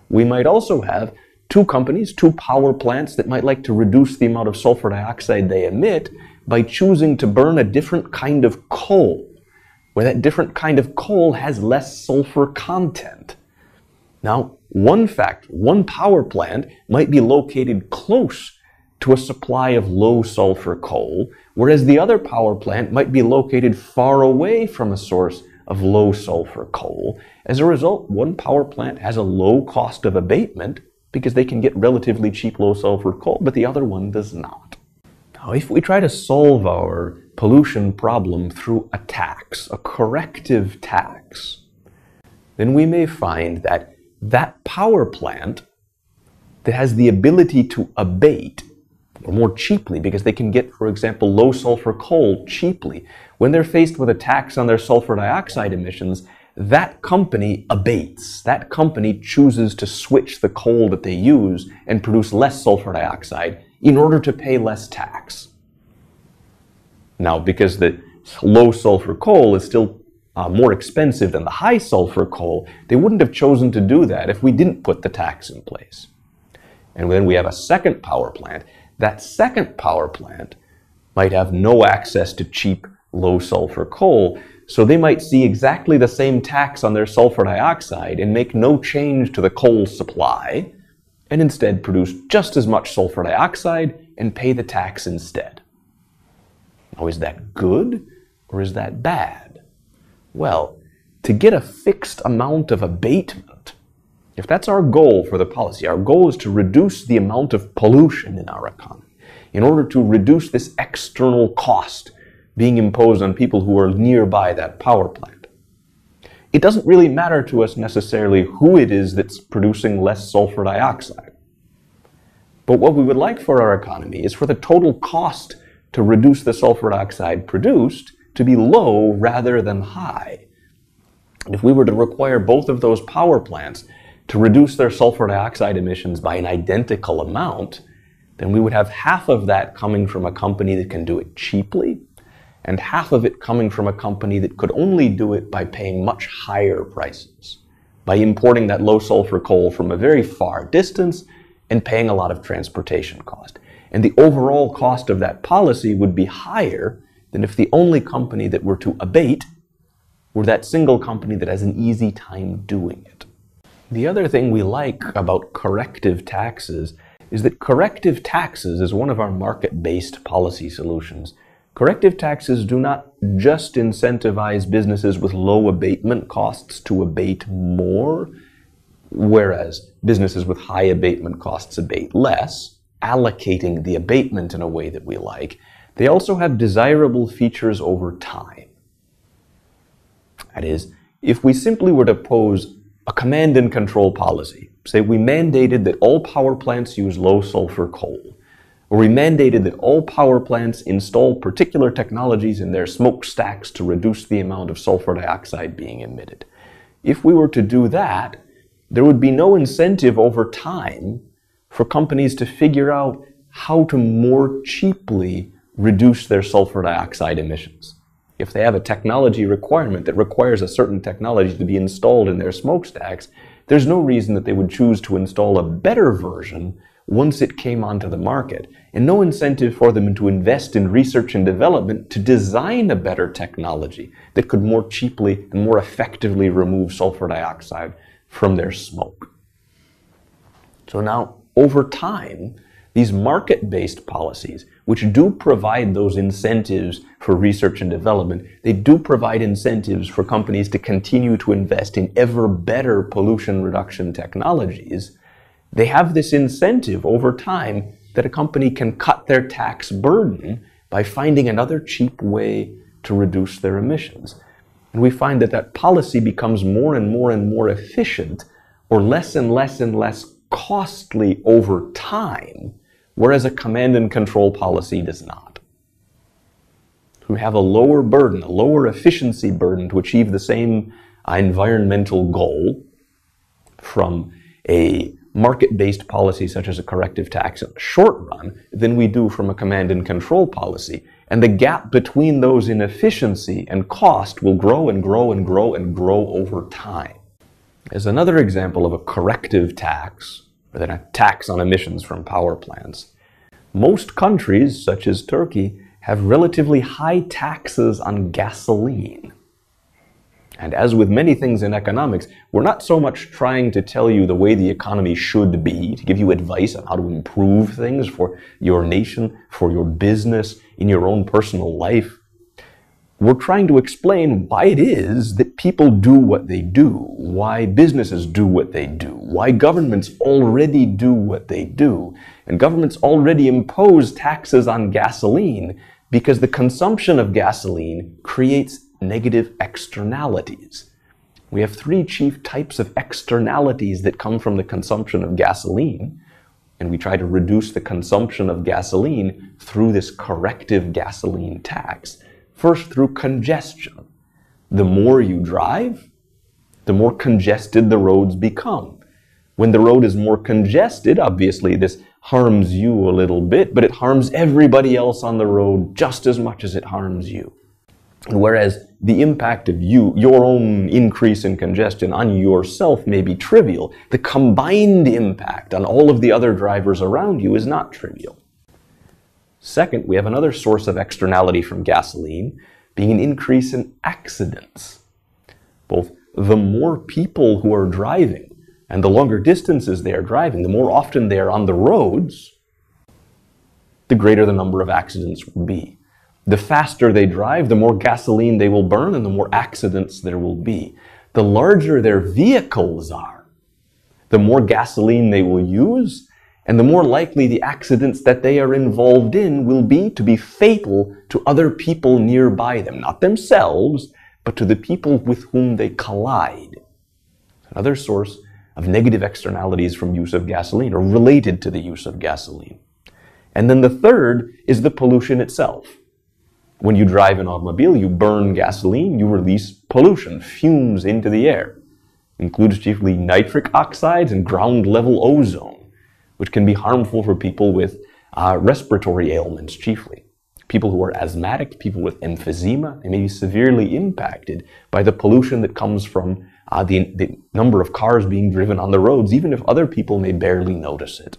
We might also have two companies, two power plants that might like to reduce the amount of sulfur dioxide they emit by choosing to burn a different kind of coal, where that different kind of coal has less sulfur content. Now, one power plant might be located close to a supply of low sulfur coal, whereas the other power plant might be located far away from a source of low sulfur coal. As a result, one power plant has a low cost of abatement because they can get relatively cheap low sulfur coal, but the other one does not. Now, if we try to solve our pollution problem through a tax, a corrective tax, then we may find that that power plant that has the ability to abate, or more cheaply, because they can get, for example, low sulfur coal cheaply, when they're faced with a tax on their sulfur dioxide emissions, that company abates. That company chooses to switch the coal that they use and produce less sulfur dioxide in order to pay less tax. Now, because the low sulfur coal is still more expensive than the high sulfur coal, they wouldn't have chosen to do that if we didn't put the tax in place. And then we have a second power plant. That second power plant might have no access to cheap low sulfur coal, so they might see exactly the same tax on their sulfur dioxide and make no change to the coal supply, and instead produce just as much sulfur dioxide and pay the tax instead. Now, is that good or is that bad? Well, to get a fixed amount of abatement, if that's our goal for the policy, our goal is to reduce the amount of pollution in our economy in order to reduce this external cost being imposed on people who are nearby that power plant. It doesn't really matter to us necessarily who it is that's producing less sulfur dioxide. But what we would like for our economy is for the total cost to reduce the sulfur dioxide produced to be low rather than high. And if we were to require both of those power plants to reduce their sulfur dioxide emissions by an identical amount, then we would have half of that coming from a company that can do it cheaply, and half of it coming from a company that could only do it by paying much higher prices, by importing that low sulfur coal from a very far distance and paying a lot of transportation cost. And the overall cost of that policy would be higher than if the only company that were to abate were that single company that has an easy time doing it. The other thing we like about corrective taxes is that corrective taxes is one of our market-based policy solutions. Corrective taxes do not just incentivize businesses with low abatement costs to abate more, whereas businesses with high abatement costs abate less, allocating the abatement in a way that we like. They also have desirable features over time. That is, if we simply were to pose a command and control policy, say we mandated that all power plants use low sulfur coal, or we mandated that all power plants install particular technologies in their smokestacks to reduce the amount of sulfur dioxide being emitted. If we were to do that, there would be no incentive over time for companies to figure out how to more cheaply reduce their sulfur dioxide emissions. If they have a technology requirement that requires a certain technology to be installed in their smokestacks, there's no reason that they would choose to install a better version once it came onto the market, and no incentive for them to invest in research and development to design a better technology that could more cheaply and more effectively remove sulfur dioxide from their smoke. So now, over time, these market-based policies, which do provide those incentives for research and development, they do provide incentives for companies to continue to invest in ever better pollution reduction technologies. They have this incentive over time that a company can cut their tax burden by finding another cheap way to reduce their emissions. And we find that that policy becomes more and more and more efficient, or less and less and less costly over time, whereas a command and control policy does not. We have a lower burden, a lower efficiency burden to achieve the same environmental goal from a market-based policy such as a corrective tax in the short run than we do from a command and control policy. And the gap between those in efficiency and cost will grow and grow and grow and grow over time. As another example of a corrective tax, or then a tax on emissions from power plants, most countries, such as Turkey, have relatively high taxes on gasoline. And as with many things in economics, we're not so much trying to tell you the way the economy should be, to give you advice on how to improve things for your nation, for your business, in your own personal life. we're trying to explain why it is that people do what they do, why businesses do what they do, why governments already do what they do. And governments already impose taxes on gasoline because the consumption of gasoline creates negative externalities. We have three chief types of externalities that come from the consumption of gasoline, and we try to reduce the consumption of gasoline through this corrective gasoline tax. First, through congestion. The more you drive, the more congested the roads become. When the road is more congested, obviously this harms you a little bit, but it harms everybody else on the road just as much as it harms you. And whereas the impact of your own increase in congestion on yourself may be trivial, the combined impact on all of the other drivers around you is not trivial. Second, we have another source of externality from gasoline being an increase in accidents. Both the more people who are driving and the longer distances they are driving, the more often they are on the roads, the greater the number of accidents will be. The faster they drive, the more gasoline they will burn and the more accidents there will be. The larger their vehicles are, the more gasoline they will use, and the more likely the accidents that they are involved in will be to be fatal to other people nearby them, not themselves, but to the people with whom they collide. Another source of negative externalities from use of gasoline, or related to the use of gasoline. And then the third is the pollution itself. When you drive an automobile, you burn gasoline, you release pollution, fumes into the air. It includes chiefly nitric oxides and ground-level ozone, which can be harmful for people with respiratory ailments chiefly. People who are asthmatic, people with emphysema, they may be severely impacted by the pollution that comes from the number of cars being driven on the roads, even if other people may barely notice it.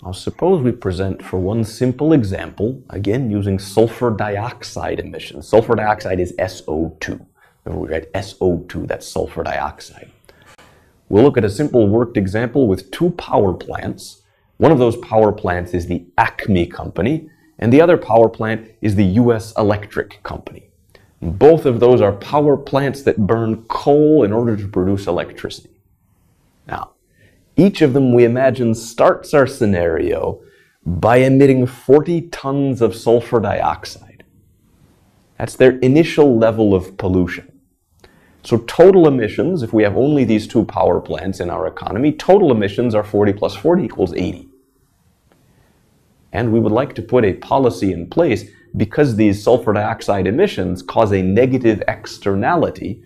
Now suppose we present for one simple example, again using sulfur dioxide emissions. Sulfur dioxide is SO2. Remember we write SO2, that's sulfur dioxide. We'll look at a simple worked example with two power plants. One of those power plants is the AKME company, and the other power plant is the US Electric company. Both of those are power plants that burn coal in order to produce electricity. Now, each of them, we imagine, starts our scenario by emitting 40 tons of sulfur dioxide. That's their initial level of pollution. So total emissions, if we have only these two power plants in our economy, total emissions are 40 plus 40 equals 80. And we would like to put a policy in place because these sulfur dioxide emissions cause a negative externality.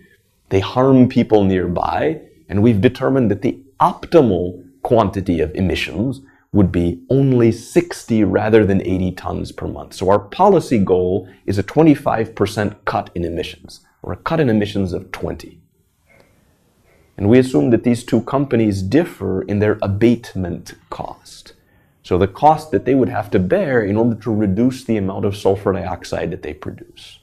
They harm people nearby, and we've determined that the optimal quantity of emissions would be only 60 rather than 80 tons per month. So our policy goal is a 25% cut in emissions, or a cut in emissions of 20. And we assume that these two companies differ in their abatement cost. So the cost that they would have to bear in order to reduce the amount of sulfur dioxide that they produce.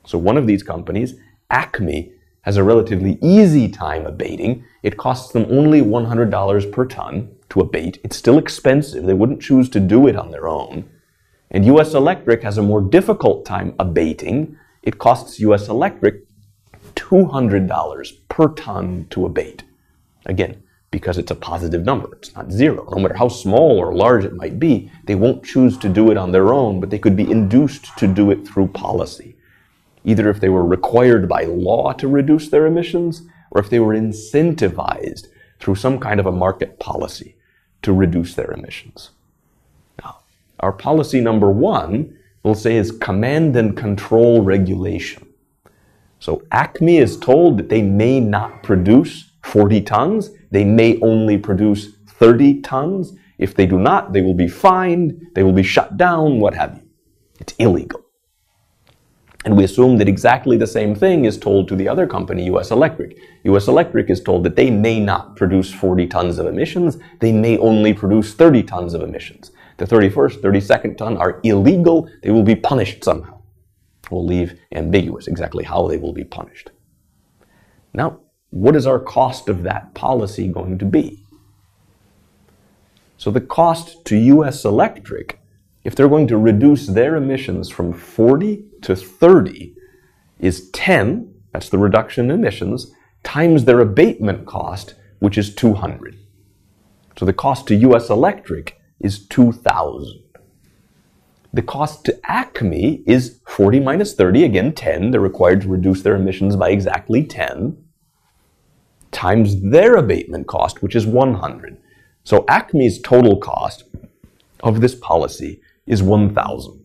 So one of these companies, AKME, has a relatively easy time abating. It costs them only $100 per ton to abate. It's still expensive. They wouldn't choose to do it on their own. And US Electric has a more difficult time abating. It costs US Electric $200 per ton to abate. Again, because it's a positive number. It's not zero. No matter how small or large it might be, they won't choose to do it on their own, but they could be induced to do it through policy. Either if they were required by law to reduce their emissions, or if they were incentivized through some kind of a market policy to reduce their emissions. Now, our policy number one, we'll say, is command and control regulation. So AKME is told that they may not produce 40 tons, they may only produce 30 tons. If they do not, they will be fined, they will be shut down, what have you. It's illegal. And we assume that exactly the same thing is told to the other company, US Electric. US Electric is told that they may not produce 40 tons of emissions, they may only produce 30 tons of emissions. The 31st, 32nd ton are illegal, they will be punished somehow. We'll leave ambiguous exactly how they will be punished. Now, what is our cost of that policy going to be? So the cost to US Electric, if they're going to reduce their emissions from 40 to 30, is 10, that's the reduction in emissions, times their abatement cost, which is 200. So the cost to US Electric is 2,000. The cost to Acme is 40 minus 30, again 10, they're required to reduce their emissions by exactly 10, times their abatement cost, which is 100. So Acme's total cost of this policy is 1,000.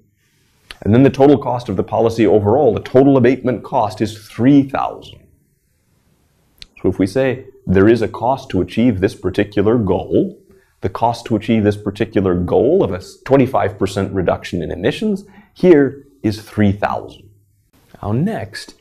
And then the total cost of the policy overall, the total abatement cost is 3,000. So if we say there is a cost to achieve this particular goal, the cost to achieve this particular goal of a 25% reduction in emissions here is 3,000. Now next,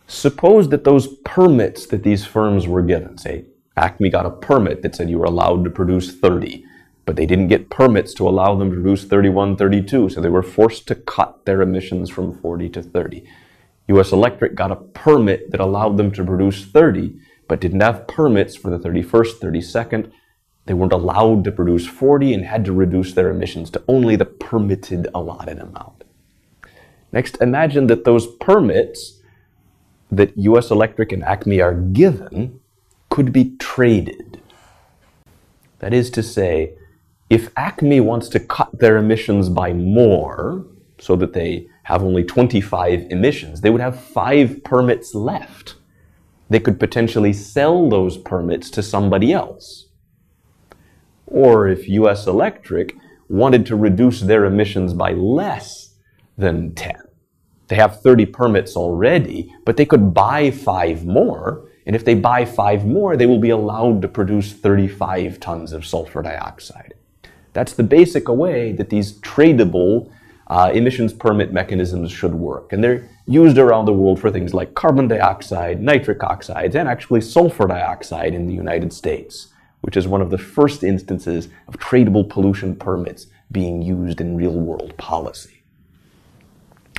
suppose that those permits that these firms were given, say Acme got a permit that said you were allowed to produce 30, but they didn't get permits to allow them to produce 31, 32, so they were forced to cut their emissions from 40 to 30. US Electric got a permit that allowed them to produce 30, but didn't have permits for the 31st, 32nd. They weren't allowed to produce 40 and had to reduce their emissions to only the permitted allotted amount. Next, imagine that those permits that US Electric and Acme are given could be traded. That is to say, if Acme wants to cut their emissions by more, so that they have only 25 emissions, they would have 5 permits left. They could potentially sell those permits to somebody else. Or if US Electric wanted to reduce their emissions by less than 10, they have 30 permits already, but they could buy 5 more, and if they buy 5 more, they will be allowed to produce 35 tons of sulfur dioxide. That's the basic way that these tradable emissions permit mechanisms should work. And they're used around the world for things like carbon dioxide, nitric oxides, and actually sulfur dioxide in the United States, which is one of the first instances of tradable pollution permits being used in real-world policy.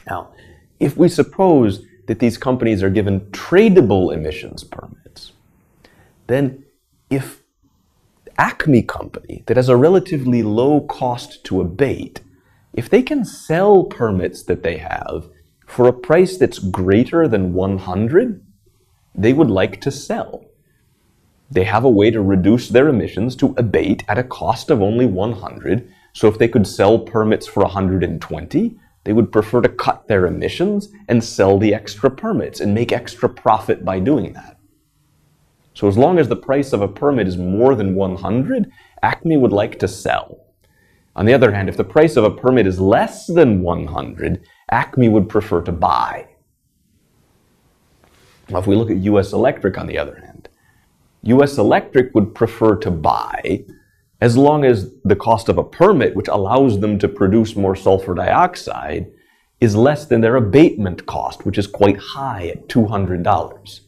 Now, if we suppose that these companies are given tradable emissions permits, then if Acme company that has a relatively low cost to abate, if they can sell permits that they have for a price that's greater than 100, they would like to sell. They have a way to reduce their emissions to abate at a cost of only 100, so if they could sell permits for 120, they would prefer to cut their emissions and sell the extra permits and make extra profit by doing that. So as long as the price of a permit is more than 100, Acme would like to sell. On the other hand, if the price of a permit is less than 100, Acme would prefer to buy. Now, if we look at US Electric on the other hand, US Electric would prefer to buy as long as the cost of a permit, which allows them to produce more sulfur dioxide, is less than their abatement cost, which is quite high at $200.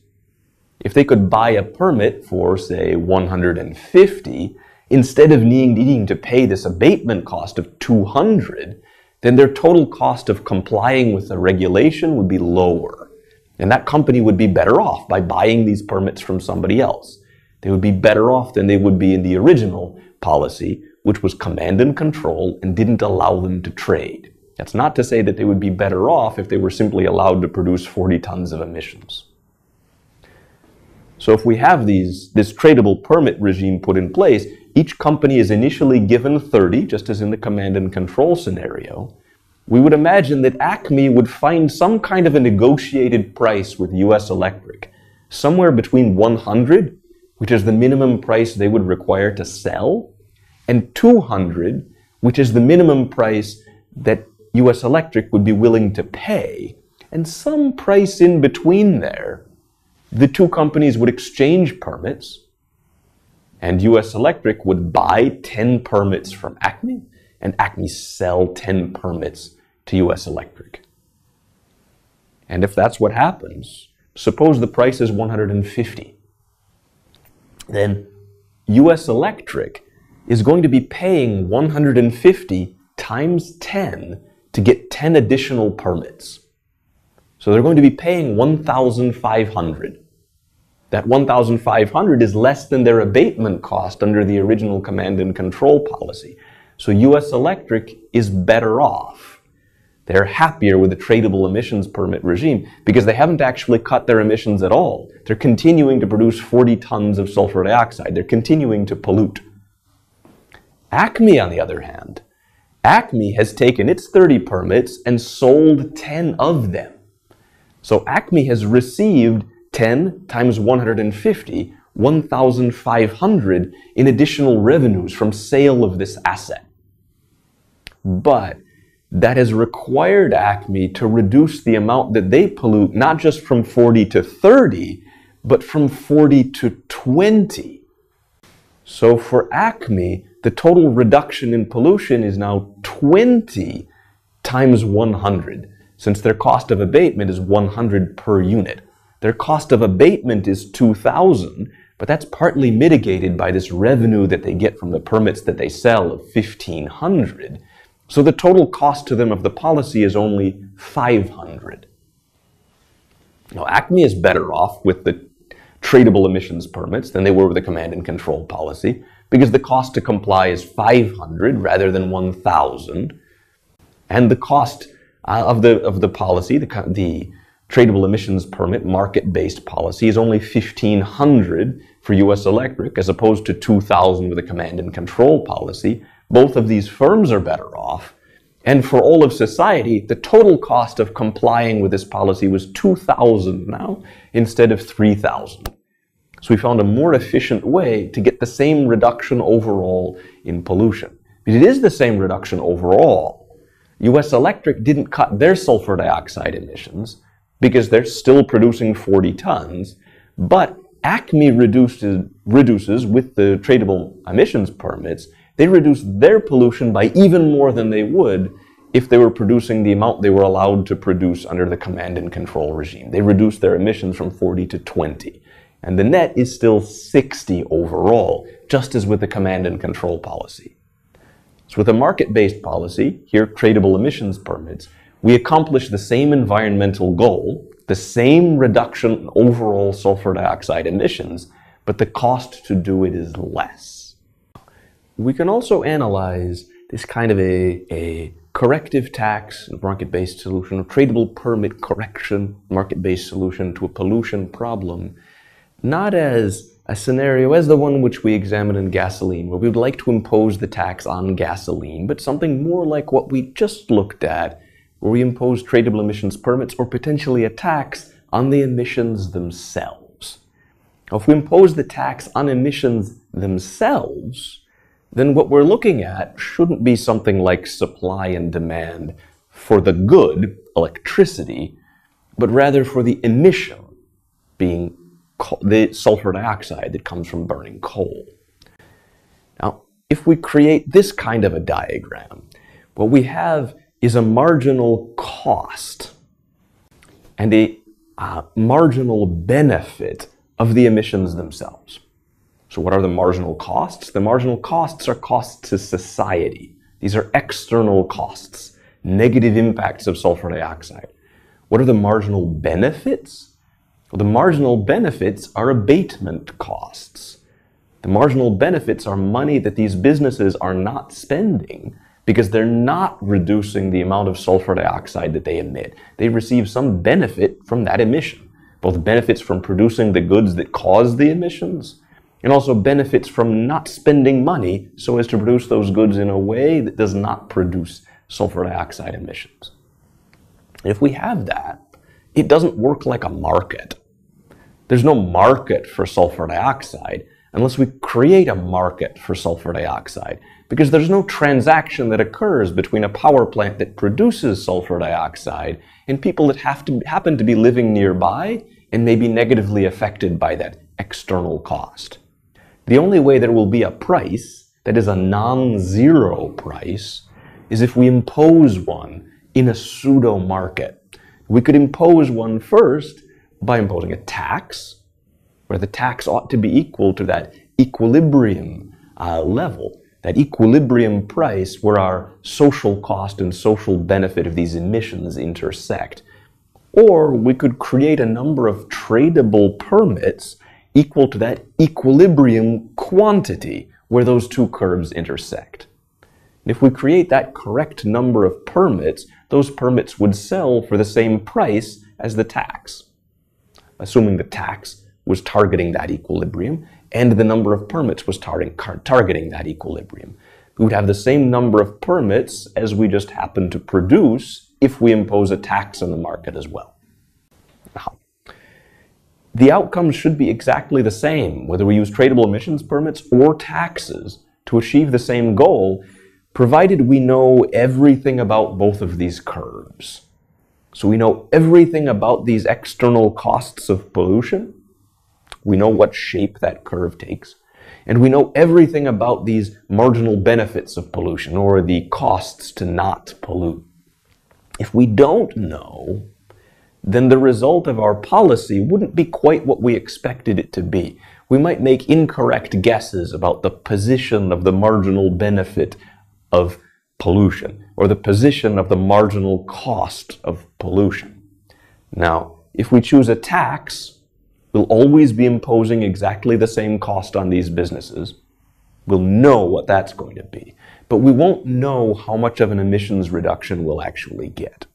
If they could buy a permit for, say, 150, instead of needing to pay this abatement cost of 200, then their total cost of complying with the regulation would be lower. And that company would be better off by buying these permits from somebody else. They would be better off than they would be in the original policy, which was command and control and didn't allow them to trade. That's not to say that they would be better off if they were simply allowed to produce 40 tons of emissions. So if we have this tradable permit regime put in place, each company is initially given 30, just as in the command and control scenario. We would imagine that Acme would find some kind of a negotiated price with US Electric, somewhere between 100, which is the minimum price they would require to sell, and 200, which is the minimum price that US Electric would be willing to pay, and some price in between there. The two companies would exchange permits, and US Electric would buy 10 permits from Acme, and Acme sell 10 permits to US Electric. And if that's what happens, suppose the price is 150. Then US Electric is going to be paying 150 times 10 to get 10 additional permits. So they're going to be paying 1,500. That 1,500 is less than their abatement cost under the original command and control policy. So US Electric is better off They're happier with the tradable emissions permit regime because they haven't actually cut their emissions at all. They're continuing to produce 40 tons of sulfur dioxide. They're continuing to pollute. ACME, on the other hand, ACME has taken its 30 permits and sold 10 of them. So ACME has received 10 times 150, 1,500 in additional revenues from sale of this asset. But that has required ACME to reduce the amount that they pollute, not just from 40 to 30, but from 40 to 20. So for ACME, the total reduction in pollution is now 20 times 100, since their cost of abatement is 100 per unit. Their cost of abatement is 2,000, but that's partly mitigated by this revenue that they get from the permits that they sell of 1,500. So the total cost to them of the policy is only 500. Now, ACME is better off with the tradable emissions permits than they were with the command and control policy because the cost to comply is 500 rather than 1,000. And the cost of the policy, the tradable emissions permit market-based policy, is only 1,500 for U.S. Electric as opposed to 2,000 with a command and control policy. Both of these firms are better off. And for all of society, the total cost of complying with this policy was 2,000 now instead of 3,000. So we found a more efficient way to get the same reduction overall in pollution. But it is the same reduction overall. U.S. Electric didn't cut their sulfur dioxide emissions because they're still producing 40 tons, but ACME reduces with the tradable emissions permits. They reduce their pollution by even more than they would if they were producing the amount they were allowed to produce under the command and control regime. They reduced their emissions from 40 to 20. And the net is still 60 overall, just as with the command and control policy. So with a market-based policy, here tradable emissions permits, we accomplish the same environmental goal, the same reduction in overall sulfur dioxide emissions, but the cost to do it is less. We can also analyze this kind of a corrective tax, market-based solution, a tradable permit correction, market-based solution to a pollution problem, not as a scenario as the one which we examined in gasoline, where we would like to impose the tax on gasoline, but something more like what we just looked at, where we impose tradable emissions permits or potentially a tax on the emissions themselves. Now, if we impose the tax on emissions themselves, then what we're looking at shouldn't be something like supply and demand for the good, electricity, but rather for the emission, being the sulfur dioxide that comes from burning coal. Now, if we create this kind of a diagram, what we have is a marginal cost and a marginal benefit of the emissions themselves. So what are the marginal costs? The marginal costs are costs to society. These are external costs, negative impacts of sulfur dioxide. What are the marginal benefits? Well, the marginal benefits are abatement costs. The marginal benefits are money that these businesses are not spending because they're not reducing the amount of sulfur dioxide that they emit. They receive some benefit from that emission, both benefits from producing the goods that cause the emissions and also benefits from not spending money so as to produce those goods in a way that does not produce sulfur dioxide emissions. If we have that, it doesn't work like a market. There's no market for sulfur dioxide unless we create a market for sulfur dioxide, because there's no transaction that occurs between a power plant that produces sulfur dioxide and people that happen to be living nearby and may be negatively affected by that external cost. The only way there will be a price that is a non-zero price is if we impose one in a pseudo-market. We could impose one first by imposing a tax, where the tax ought to be equal to that equilibrium level, that equilibrium price where our social cost and social benefit of these emissions intersect. Or we could create a number of tradable permits equal to that equilibrium quantity where those two curves intersect. If we create that correct number of permits, those permits would sell for the same price as the tax, assuming the tax was targeting that equilibrium and the number of permits was targeting that equilibrium. We would have the same number of permits as we just happen to produce if we impose a tax on the market as well. Now, the outcomes should be exactly the same, whether we use tradable emissions permits or taxes to achieve the same goal, provided we know everything about both of these curves. So we know everything about these external costs of pollution. We know what shape that curve takes. And we know everything about these marginal benefits of pollution, or the costs to not pollute. If we don't know, then the result of our policy wouldn't be quite what we expected it to be. We might make incorrect guesses about the position of the marginal benefit of pollution, or the position of the marginal cost of pollution. Now, if we choose a tax, we'll always be imposing exactly the same cost on these businesses. We'll know what that's going to be, but we won't know how much of an emissions reduction we'll actually get.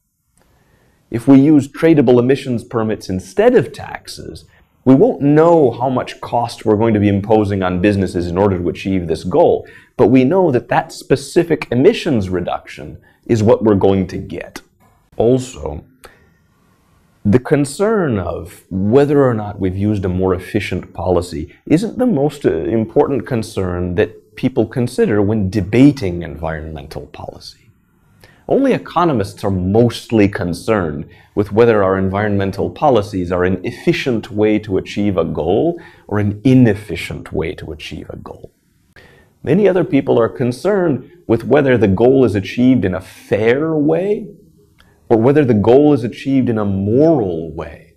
If we use tradable emissions permits instead of taxes, we won't know how much cost we're going to be imposing on businesses in order to achieve this goal, but we know that that specific emissions reduction is what we're going to get. Also, the concern of whether or not we've used a more efficient policy isn't the most important concern that people consider when debating environmental policy. Only economists are mostly concerned with whether our environmental policies are an efficient way to achieve a goal or an inefficient way to achieve a goal. Many other people are concerned with whether the goal is achieved in a fair way or whether the goal is achieved in a moral way.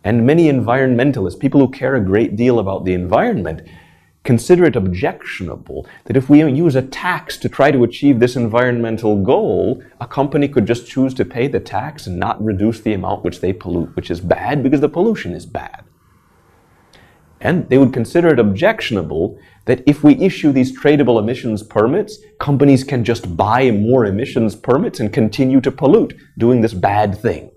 And many environmentalists, people who care a great deal about the environment, consider it objectionable that if we use a tax to try to achieve this environmental goal, a company could just choose to pay the tax and not reduce the amount which they pollute, which is bad because the pollution is bad. And they would consider it objectionable that if we issue these tradable emissions permits, companies can just buy more emissions permits and continue to pollute, doing this bad thing.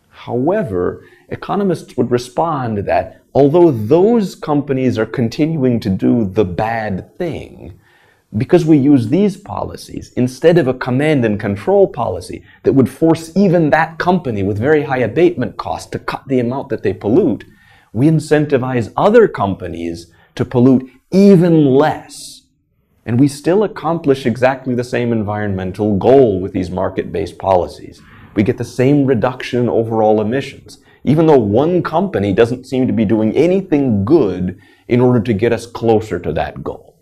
However, economists would respond that although those companies are continuing to do the bad thing, because we use these policies instead of a command and control policy that would force even that company with very high abatement costs to cut the amount that they pollute, we incentivize other companies to pollute even less. And we still accomplish exactly the same environmental goal with these market-based policies. We get the same reduction in overall emissions, even though one company doesn't seem to be doing anything good in order to get us closer to that goal.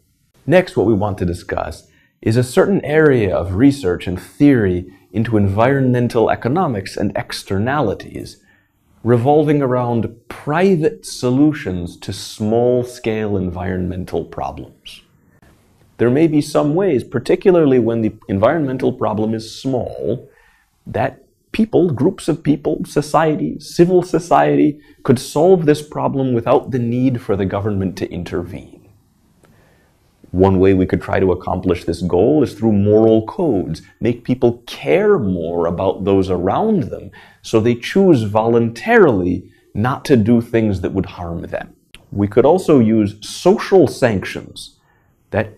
Next, what we want to discuss is a certain area of research and theory into environmental economics and externalities, revolving around private solutions to small-scale environmental problems. There may be some ways, particularly when the environmental problem is small, that people, groups of people, society, civil society, could solve this problem without the need for the government to intervene. One way we could try to accomplish this goal is through moral codes, make people care more about those around them, so they choose voluntarily not to do things that would harm them. We could also use social sanctions that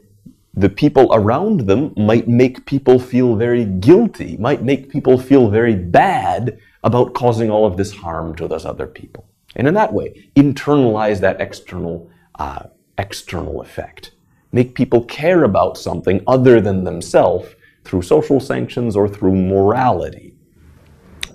the people around them might make people feel very guilty, might make people feel very bad about causing all of this harm to those other people. And in that way, internalize that external effect. Make people care about something other than themselves through social sanctions or through morality.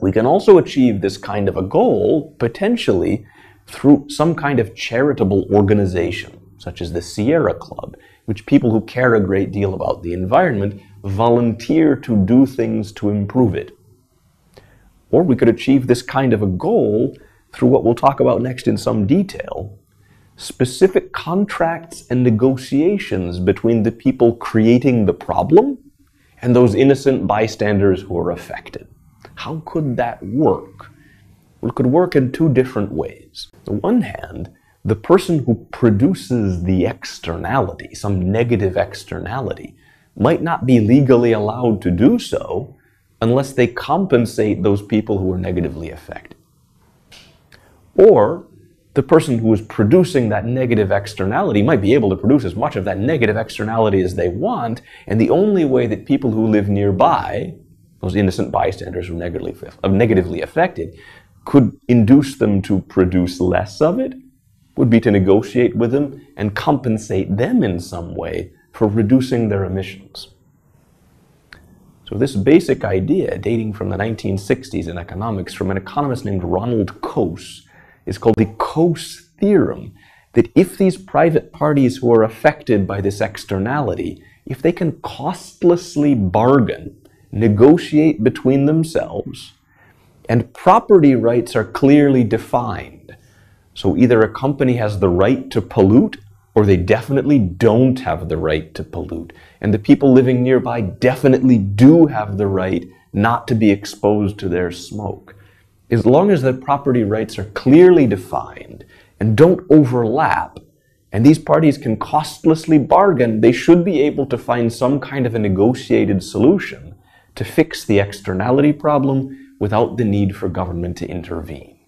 We can also achieve this kind of a goal, potentially, through some kind of charitable organization, such as the Sierra Club, which people who care a great deal about the environment volunteer to do things to improve it. Or we could achieve this kind of a goal through what we'll talk about next in some detail, specific contracts and negotiations between the people creating the problem and those innocent bystanders who are affected. How could that work? Well, it could work in two different ways. On the one hand, the person who produces the externality, some negative externality, might not be legally allowed to do so unless they compensate those people who are negatively affected. Or the person who is producing that negative externality might be able to produce as much of that negative externality as they want, and the only way that people who live nearby, those innocent bystanders who are negatively affected, could induce them to produce less of it would be to negotiate with them and compensate them in some way for reducing their emissions. So this basic idea, dating from the 1960s in economics from an economist named Ronald Coase, is called the Coase Theorem, that if these private parties who are affected by this externality, if they can costlessly bargain, negotiate between themselves, and property rights are clearly defined, so either a company has the right to pollute or they definitely don't have the right to pollute, and the people living nearby definitely do have the right not to be exposed to their smoke. As long as the property rights are clearly defined and don't overlap, and these parties can costlessly bargain, they should be able to find some kind of a negotiated solution to fix the externality problem without the need for government to intervene.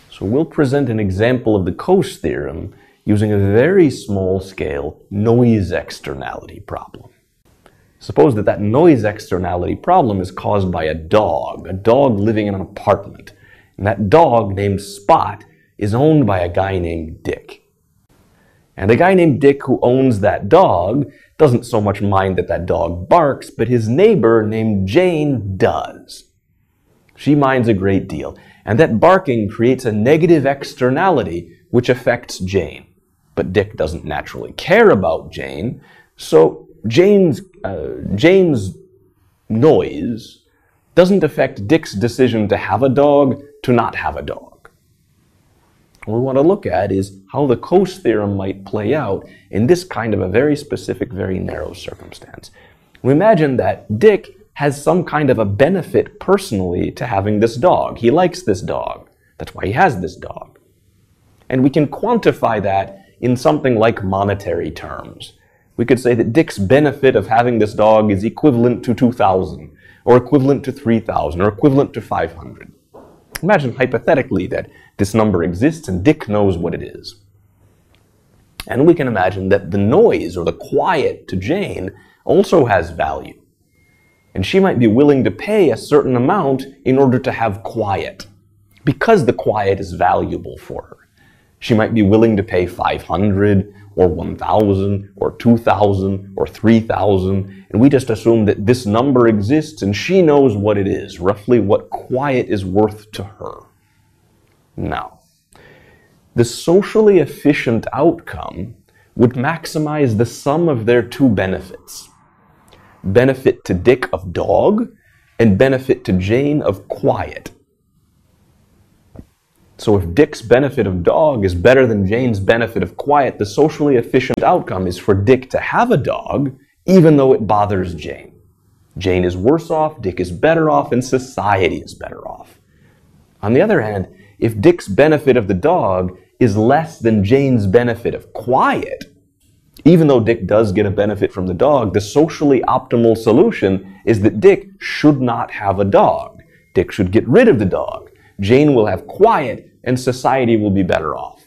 So we'll present an example of the Coase theorem using a very small-scale noise externality problem. Suppose that noise externality problem is caused by a dog living in an apartment. And that dog named Spot is owned by a guy named Dick. And the guy named Dick who owns that dog doesn't so much mind that that dog barks, but his neighbor named Jane does. She minds a great deal. And that barking creates a negative externality which affects Jane. But Dick doesn't naturally care about Jane, so Jane's noise doesn't affect Dick's decision to have a dog, to not have a dog. What we want to look at is how the Coase theorem might play out in this kind of a very specific, very narrow circumstance. We imagine that Dick has some kind of a benefit personally to having this dog. He likes this dog. That's why he has this dog. And we can quantify that in something like monetary terms. We could say that Dick's benefit of having this dog is equivalent to 2,000, or equivalent to 3,000, or equivalent to 500. Imagine hypothetically that this number exists and Dick knows what it is. And we can imagine that the noise or the quiet to Jane also has value. And she might be willing to pay a certain amount in order to have quiet, because the quiet is valuable for her. She might be willing to pay 500 or 1,000 or 2,000 or 3,000, and we just assume that this number exists and she knows what it is, roughly what quiet is worth to her. Now, the socially efficient outcome would maximize the sum of their two benefits. Benefit to Dick of dog and benefit to Jane of quiet. So if Dick's benefit of dog is better than Jane's benefit of quiet, the socially efficient outcome is for Dick to have a dog, even though it bothers Jane. Jane is worse off, Dick is better off, and society is better off. On the other hand, if Dick's benefit of the dog is less than Jane's benefit of quiet, even though Dick does get a benefit from the dog, the socially optimal solution is that Dick should not have a dog. Dick should get rid of the dog. Jane will have quiet, and society will be better off.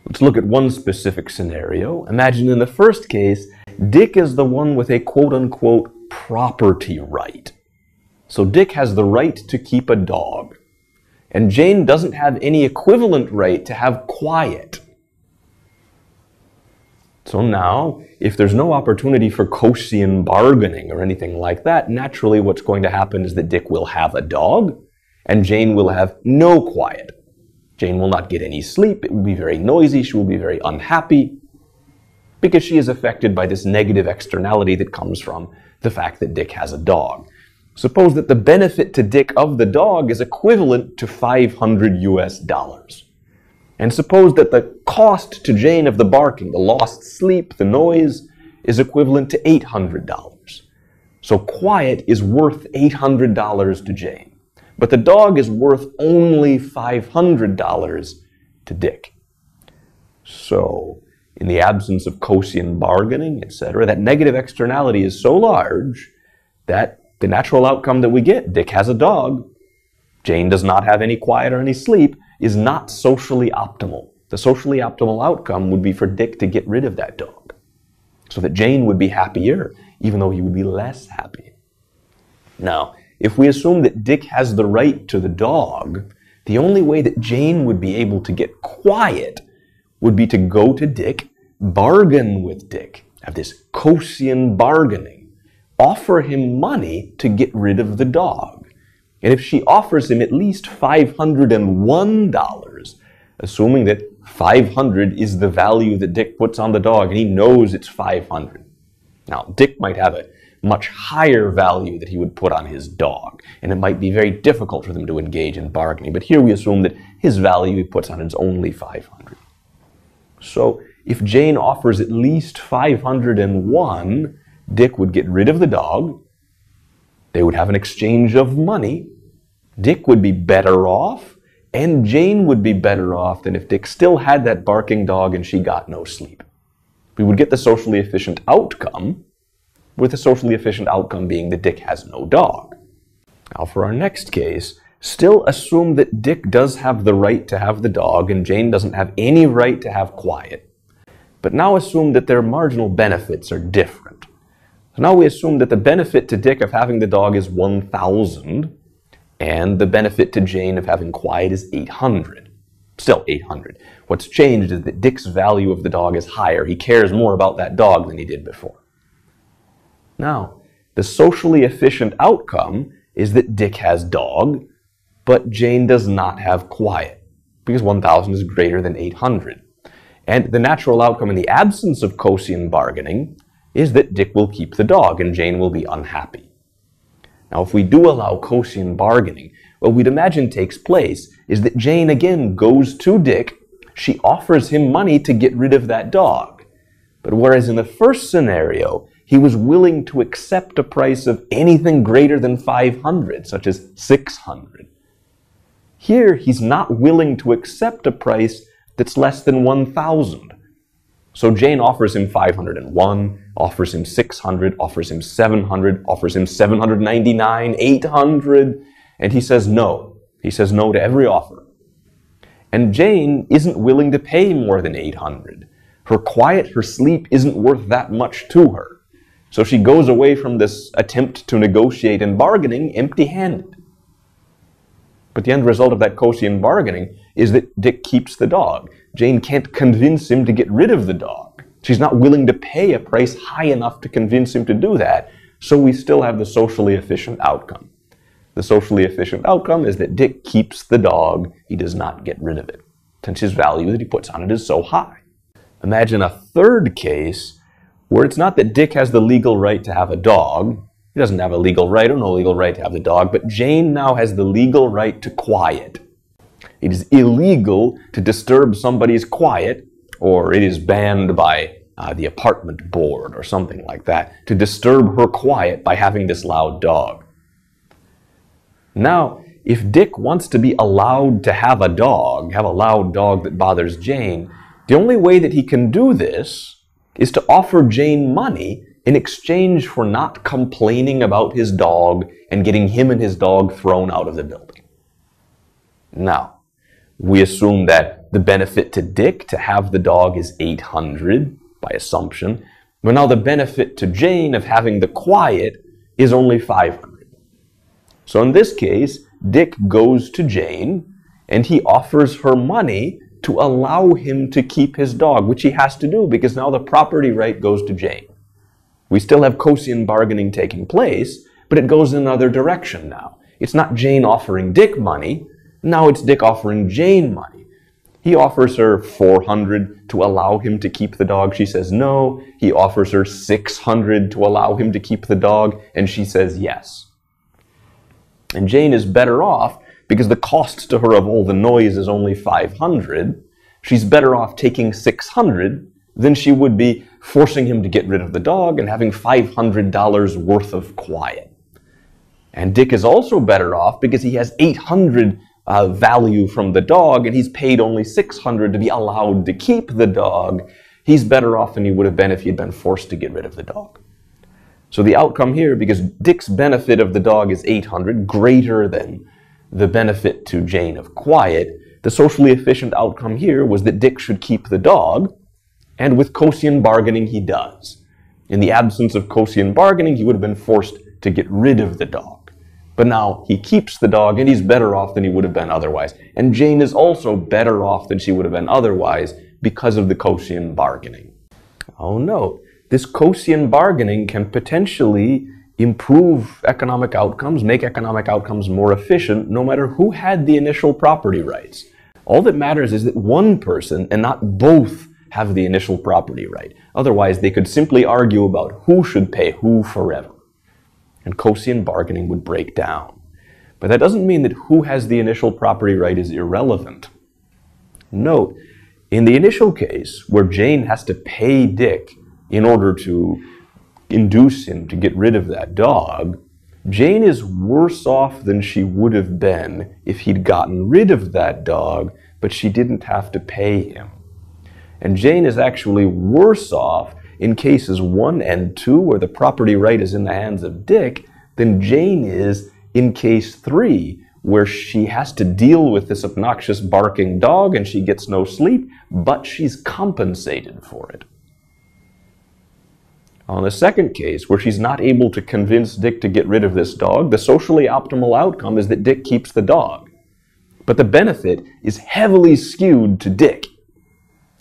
Let's look at one specific scenario. Imagine in the first case, Dick is the one with a quote-unquote property right. So Dick has the right to keep a dog, and Jane doesn't have any equivalent right to have quiet. So now, if there's no opportunity for Coasean bargaining or anything like that, naturally what's going to happen is that Dick will have a dog, and Jane will have no quiet. Jane will not get any sleep, it will be very noisy, she will be very unhappy, because she is affected by this negative externality that comes from the fact that Dick has a dog. Suppose that the benefit to Dick of the dog is equivalent to $500 US. And suppose that the cost to Jane of the barking, the lost sleep, the noise, is equivalent to $800. So quiet is worth $800 to Jane. But the dog is worth only $500 to Dick. So, in the absence of Coasean bargaining, etc., that negative externality is so large that the natural outcome that we get, Dick has a dog, Jane does not have any quiet or any sleep, is not socially optimal. The socially optimal outcome would be for Dick to get rid of that dog, so that Jane would be happier, even though he would be less happy. Now, if we assume that Dick has the right to the dog, the only way that Jane would be able to get quiet would be to go to Dick, bargain with Dick, have this Coasean bargaining, offer him money to get rid of the dog. And if she offers him at least $501, assuming that 500 is the value that Dick puts on the dog, and he knows it's 500. Now, Dick might have a much higher value that he would put on his dog, and it might be very difficult for them to engage in bargaining. But here we assume that his value he puts on is only 500. So if Jane offers at least 501, Dick would get rid of the dog. They would have an exchange of money. Dick would be better off, and Jane would be better off than if Dick still had that barking dog and she got no sleep. We would get the socially efficient outcome, with the socially efficient outcome being that Dick has no dog. Now for our next case, still assume that Dick does have the right to have the dog and Jane doesn't have any right to have quiet. But now assume that their marginal benefits are different. So now we assume that the benefit to Dick of having the dog is 1,000 and the benefit to Jane of having quiet is 800. Still 800. What's changed is that Dick's value of the dog is higher. He cares more about that dog than he did before. Now, the socially efficient outcome is that Dick has dog, but Jane does not have quiet, because 1,000 is greater than 800. And the natural outcome in the absence of Coasean bargaining is that Dick will keep the dog and Jane will be unhappy. Now, if we do allow Coasean bargaining, what we'd imagine takes place is that Jane again goes to Dick, she offers him money to get rid of that dog. But whereas in the first scenario, he was willing to accept a price of anything greater than 500, such as 600. Here, he's not willing to accept a price that's less than 1,000. So Jane offers him 501, offers him 600, offers him 700, offers him 799, 800, and he says no. He says no to every offer. And Jane isn't willing to pay more than 800. Her quiet, her sleep isn't worth that much to her. So she goes away from this attempt to negotiate and bargaining empty-handed. But the end result of that Coasean bargaining is that Dick keeps the dog. Jane can't convince him to get rid of the dog. She's not willing to pay a price high enough to convince him to do that, so we still have the socially efficient outcome. The socially efficient outcome is that Dick keeps the dog, he does not get rid of it, since his value that he puts on it is so high. Imagine a third case where it's not that Dick has the legal right to have a dog. He doesn't have a legal right or no legal right to have the dog, but Jane now has the legal right to quiet. It is illegal to disturb somebody's quiet, or it is banned by the apartment board or something like that, to disturb her quiet by having this loud dog. Now, if Dick wants to be allowed to have a loud dog that bothers Jane, the only way that he can do this is to offer Jane money in exchange for not complaining about his dog and getting him and his dog thrown out of the building. Now, we assume that the benefit to Dick to have the dog is 800 by assumption, but now the benefit to Jane of having the quiet is only 500. So in this case, Dick goes to Jane and he offers her money to allow him to keep his dog, which he has to do because now the property right goes to Jane. We still have Coasean bargaining taking place, but it goes in another direction now. It's not Jane offering Dick money, now it's Dick offering Jane money. He offers her 400 to allow him to keep the dog. She says no. He offers her 600 to allow him to keep the dog, and she says yes. And Jane is better off because the cost to her of all the noise is only 500, she's better off taking 600 than she would be forcing him to get rid of the dog and having $500 worth of quiet. And Dick is also better off because he has 800 value from the dog and he's paid only 600 to be allowed to keep the dog. he's better off than he would have been if he'd been forced to get rid of the dog. So the outcome here, because Dick's benefit of the dog is 800, greater than the benefit to Jane of quiet, the socially efficient outcome here was that Dick should keep the dog, and with Coasean bargaining he does. In the absence of Coasean bargaining, he would have been forced to get rid of the dog. But now he keeps the dog, and he's better off than he would have been otherwise. And Jane is also better off than she would have been otherwise because of the Coasean bargaining. Oh, note, this Coasean bargaining can potentially improve economic outcomes, make economic outcomes more efficient, no matter who had the initial property rights. All that matters is that one person and not both have the initial property right. Otherwise, they could simply argue about who should pay who forever. And Coasean bargaining would break down. But that doesn't mean that who has the initial property right is irrelevant. Note, in the initial case, where Jane has to pay Dick in order to induce him to get rid of that dog, Jane is worse off than she would have been if he'd gotten rid of that dog, but she didn't have to pay him. And Jane is actually worse off in cases 1 and 2, where the property right is in the hands of Dick, than Jane is in case 3, where she has to deal with this obnoxious barking dog and she gets no sleep, but she's compensated for it. On the second case, where she's not able to convince Dick to get rid of this dog, the socially optimal outcome is that Dick keeps the dog. But the benefit is heavily skewed to Dick.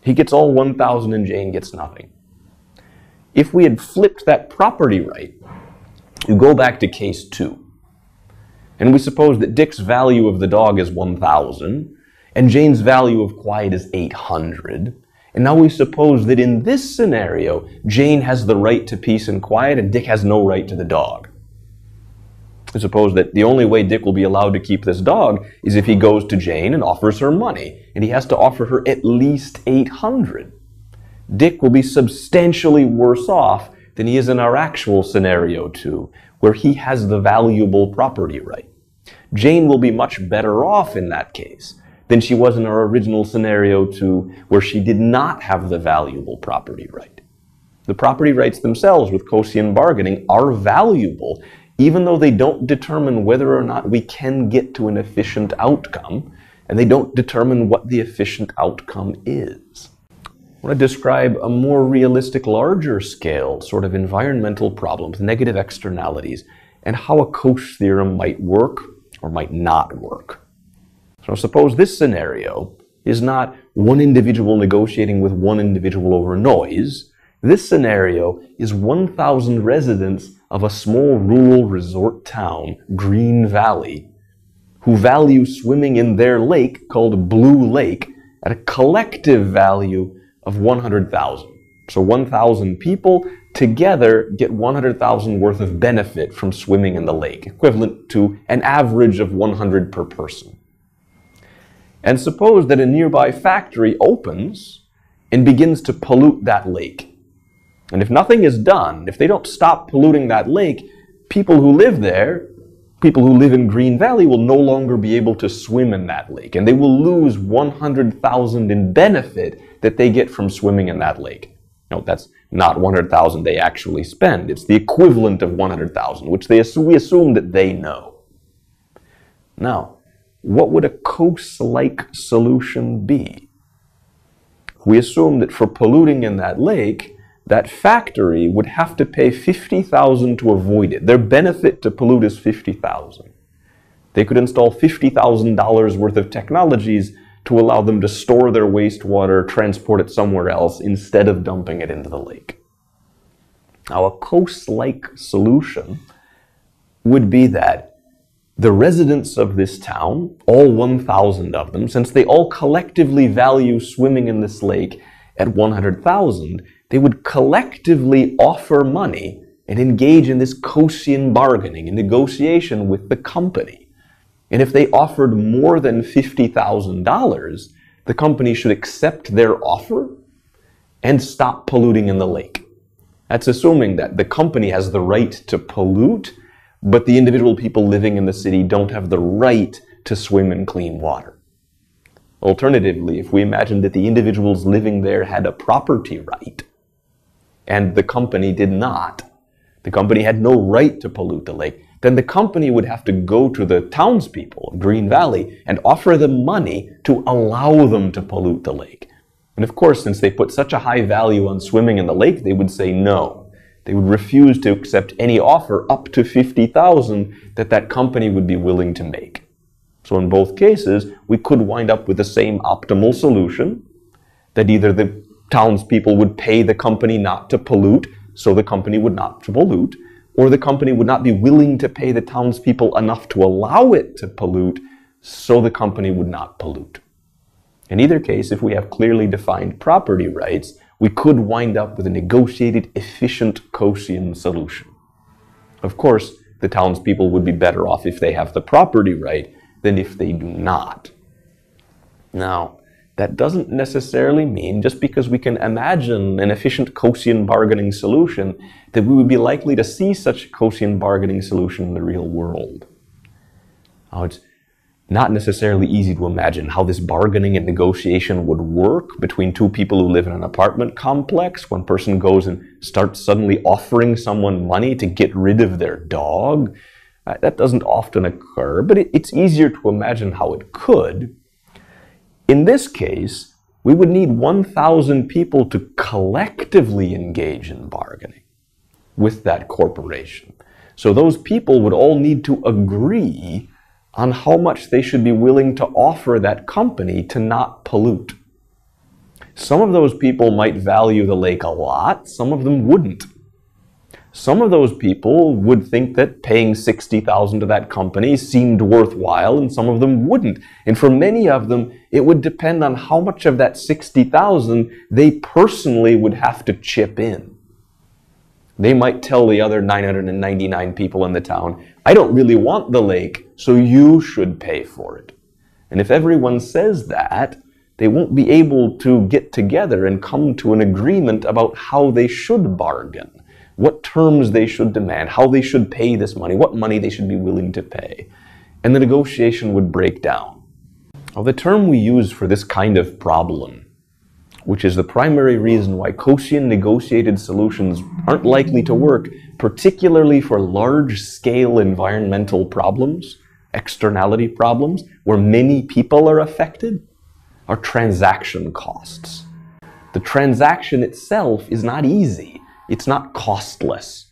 He gets all 1,000 and Jane gets nothing. If we had flipped that property right, you go back to case 2. And we suppose that Dick's value of the dog is 1,000, and Jane's value of quiet is 800. And now we suppose that in this scenario, Jane has the right to peace and quiet, and Dick has no right to the dog. We suppose that the only way Dick will be allowed to keep this dog is if he goes to Jane and offers her money, and he has to offer her at least 800. Dick will be substantially worse off than he is in our actual scenario 2, where he has the valuable property right. Jane will be much better off in that case than she was in our original scenario 2, where she did not have the valuable property right. The property rights themselves with Coasean bargaining are valuable, even though they don't determine whether or not we can get to an efficient outcome, and they don't determine what the efficient outcome is. I want to describe a more realistic, larger scale sort of environmental problem with negative externalities and how a Coase theorem might work or might not work. So suppose this scenario is not one individual negotiating with one individual over noise. This scenario is 1,000 residents of a small rural resort town, Green Valley, who value swimming in their lake called Blue Lake at a collective value of 100,000. So 1,000 people together get 100,000 worth of benefit from swimming in the lake, equivalent to an average of 100 per person. And suppose that a nearby factory opens and begins to pollute that lake. And if nothing is done, if they don't stop polluting that lake, people who live there, people who live in Green Valley, will no longer be able to swim in that lake. And they will lose 100,000 in benefit that they get from swimming in that lake. No, that's not 100,000 they actually spend. It's the equivalent of 100,000, which we assume that they know. Now, what would a Coase-like solution be? We assume that for polluting in that lake, that factory would have to pay 50,000 to avoid it. Their benefit to pollute is 50,000. They could install $50,000 worth of technologies to allow them to store their wastewater, transport it somewhere else, instead of dumping it into the lake. Now, a Coase-like solution would be that the residents of this town, all 1,000 of them, since they all collectively value swimming in this lake at 100,000, they would collectively offer money and engage in this Coasean bargaining and negotiation with the company. And if they offered more than $50,000, the company should accept their offer and stop polluting in the lake. That's assuming that the company has the right to pollute, but the individual people living in the city don't have the right to swim in clean water. Alternatively, if we imagine that the individuals living there had a property right, and the company did not, the company had no right to pollute the lake, then the company would have to go to the townspeople of Green Valley and offer them money to allow them to pollute the lake. And of course, since they put such a high value on swimming in the lake, they would say no. They would refuse to accept any offer up to $50,000 that company would be willing to make. So in both cases, we could wind up with the same optimal solution, that either the townspeople would pay the company not to pollute, so the company would not pollute, or the company would not be willing to pay the townspeople enough to allow it to pollute, so the company would not pollute. In either case, if we have clearly defined property rights, we could wind up with a negotiated, efficient Coasean solution. Of course, the townspeople would be better off if they have the property right than if they do not. Now, that doesn't necessarily mean, just because we can imagine an efficient Coasean bargaining solution, that we would be likely to see such a Coasean bargaining solution in the real world. Now, it's not necessarily easy to imagine how this bargaining and negotiation would work between two people who live in an apartment complex. One person goes and starts suddenly offering someone money to get rid of their dog. That doesn't often occur, but it's easier to imagine how it could. In this case, we would need 1,000 people to collectively engage in bargaining with that corporation. So those people would all need to agree on how much they should be willing to offer that company to not pollute. Some of those people might value the lake a lot, some of them wouldn't. Some of those people would think that paying $60,000 to that company seemed worthwhile, and some of them wouldn't. And for many of them, it would depend on how much of that $60,000 they personally would have to chip in. They might tell the other 999 people in the town, I don't really want the lake, so you should pay for it. And if everyone says that, they won't be able to get together and come to an agreement about how they should bargain, what terms they should demand, how they should pay this money, what money they should be willing to pay. And the negotiation would break down. Now, the term we use for this kind of problem, which is the primary reason why Coasean negotiated solutions aren't likely to work, particularly for large-scale environmental problems, externality problems, where many people are affected, are transaction costs. The transaction itself is not easy. It's not costless.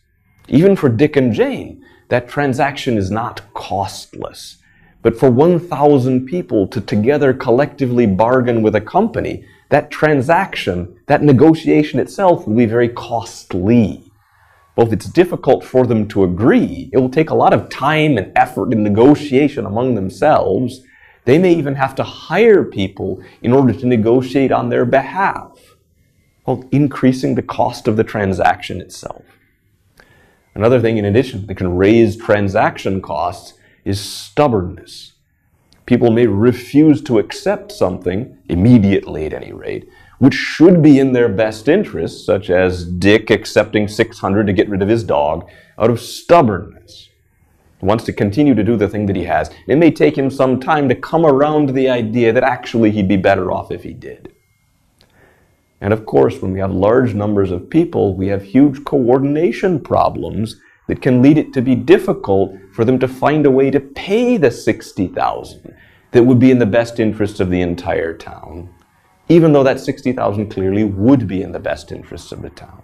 Even for Dick and Jane, that transaction is not costless. But for 1,000 people to together collectively bargain with a company, that transaction, that negotiation itself will be very costly. Both it's difficult for them to agree, it will take a lot of time and effort and negotiation among themselves. They may even have to hire people in order to negotiate on their behalf, while increasing the cost of the transaction itself. Another thing in addition that can raise transaction costs is stubbornness. People may refuse to accept something, immediately at any rate, which should be in their best interest, such as Dick accepting $600 to get rid of his dog, out of stubbornness. He wants to continue to do the thing that he has. It may take him some time to come around to the idea that actually he'd be better off if he did. And of course, when we have large numbers of people, we have huge coordination problems that can lead it to be difficult for them to find a way to pay the $60,000 that would be in the best interests of the entire town, even though that $60,000 clearly would be in the best interests of the town.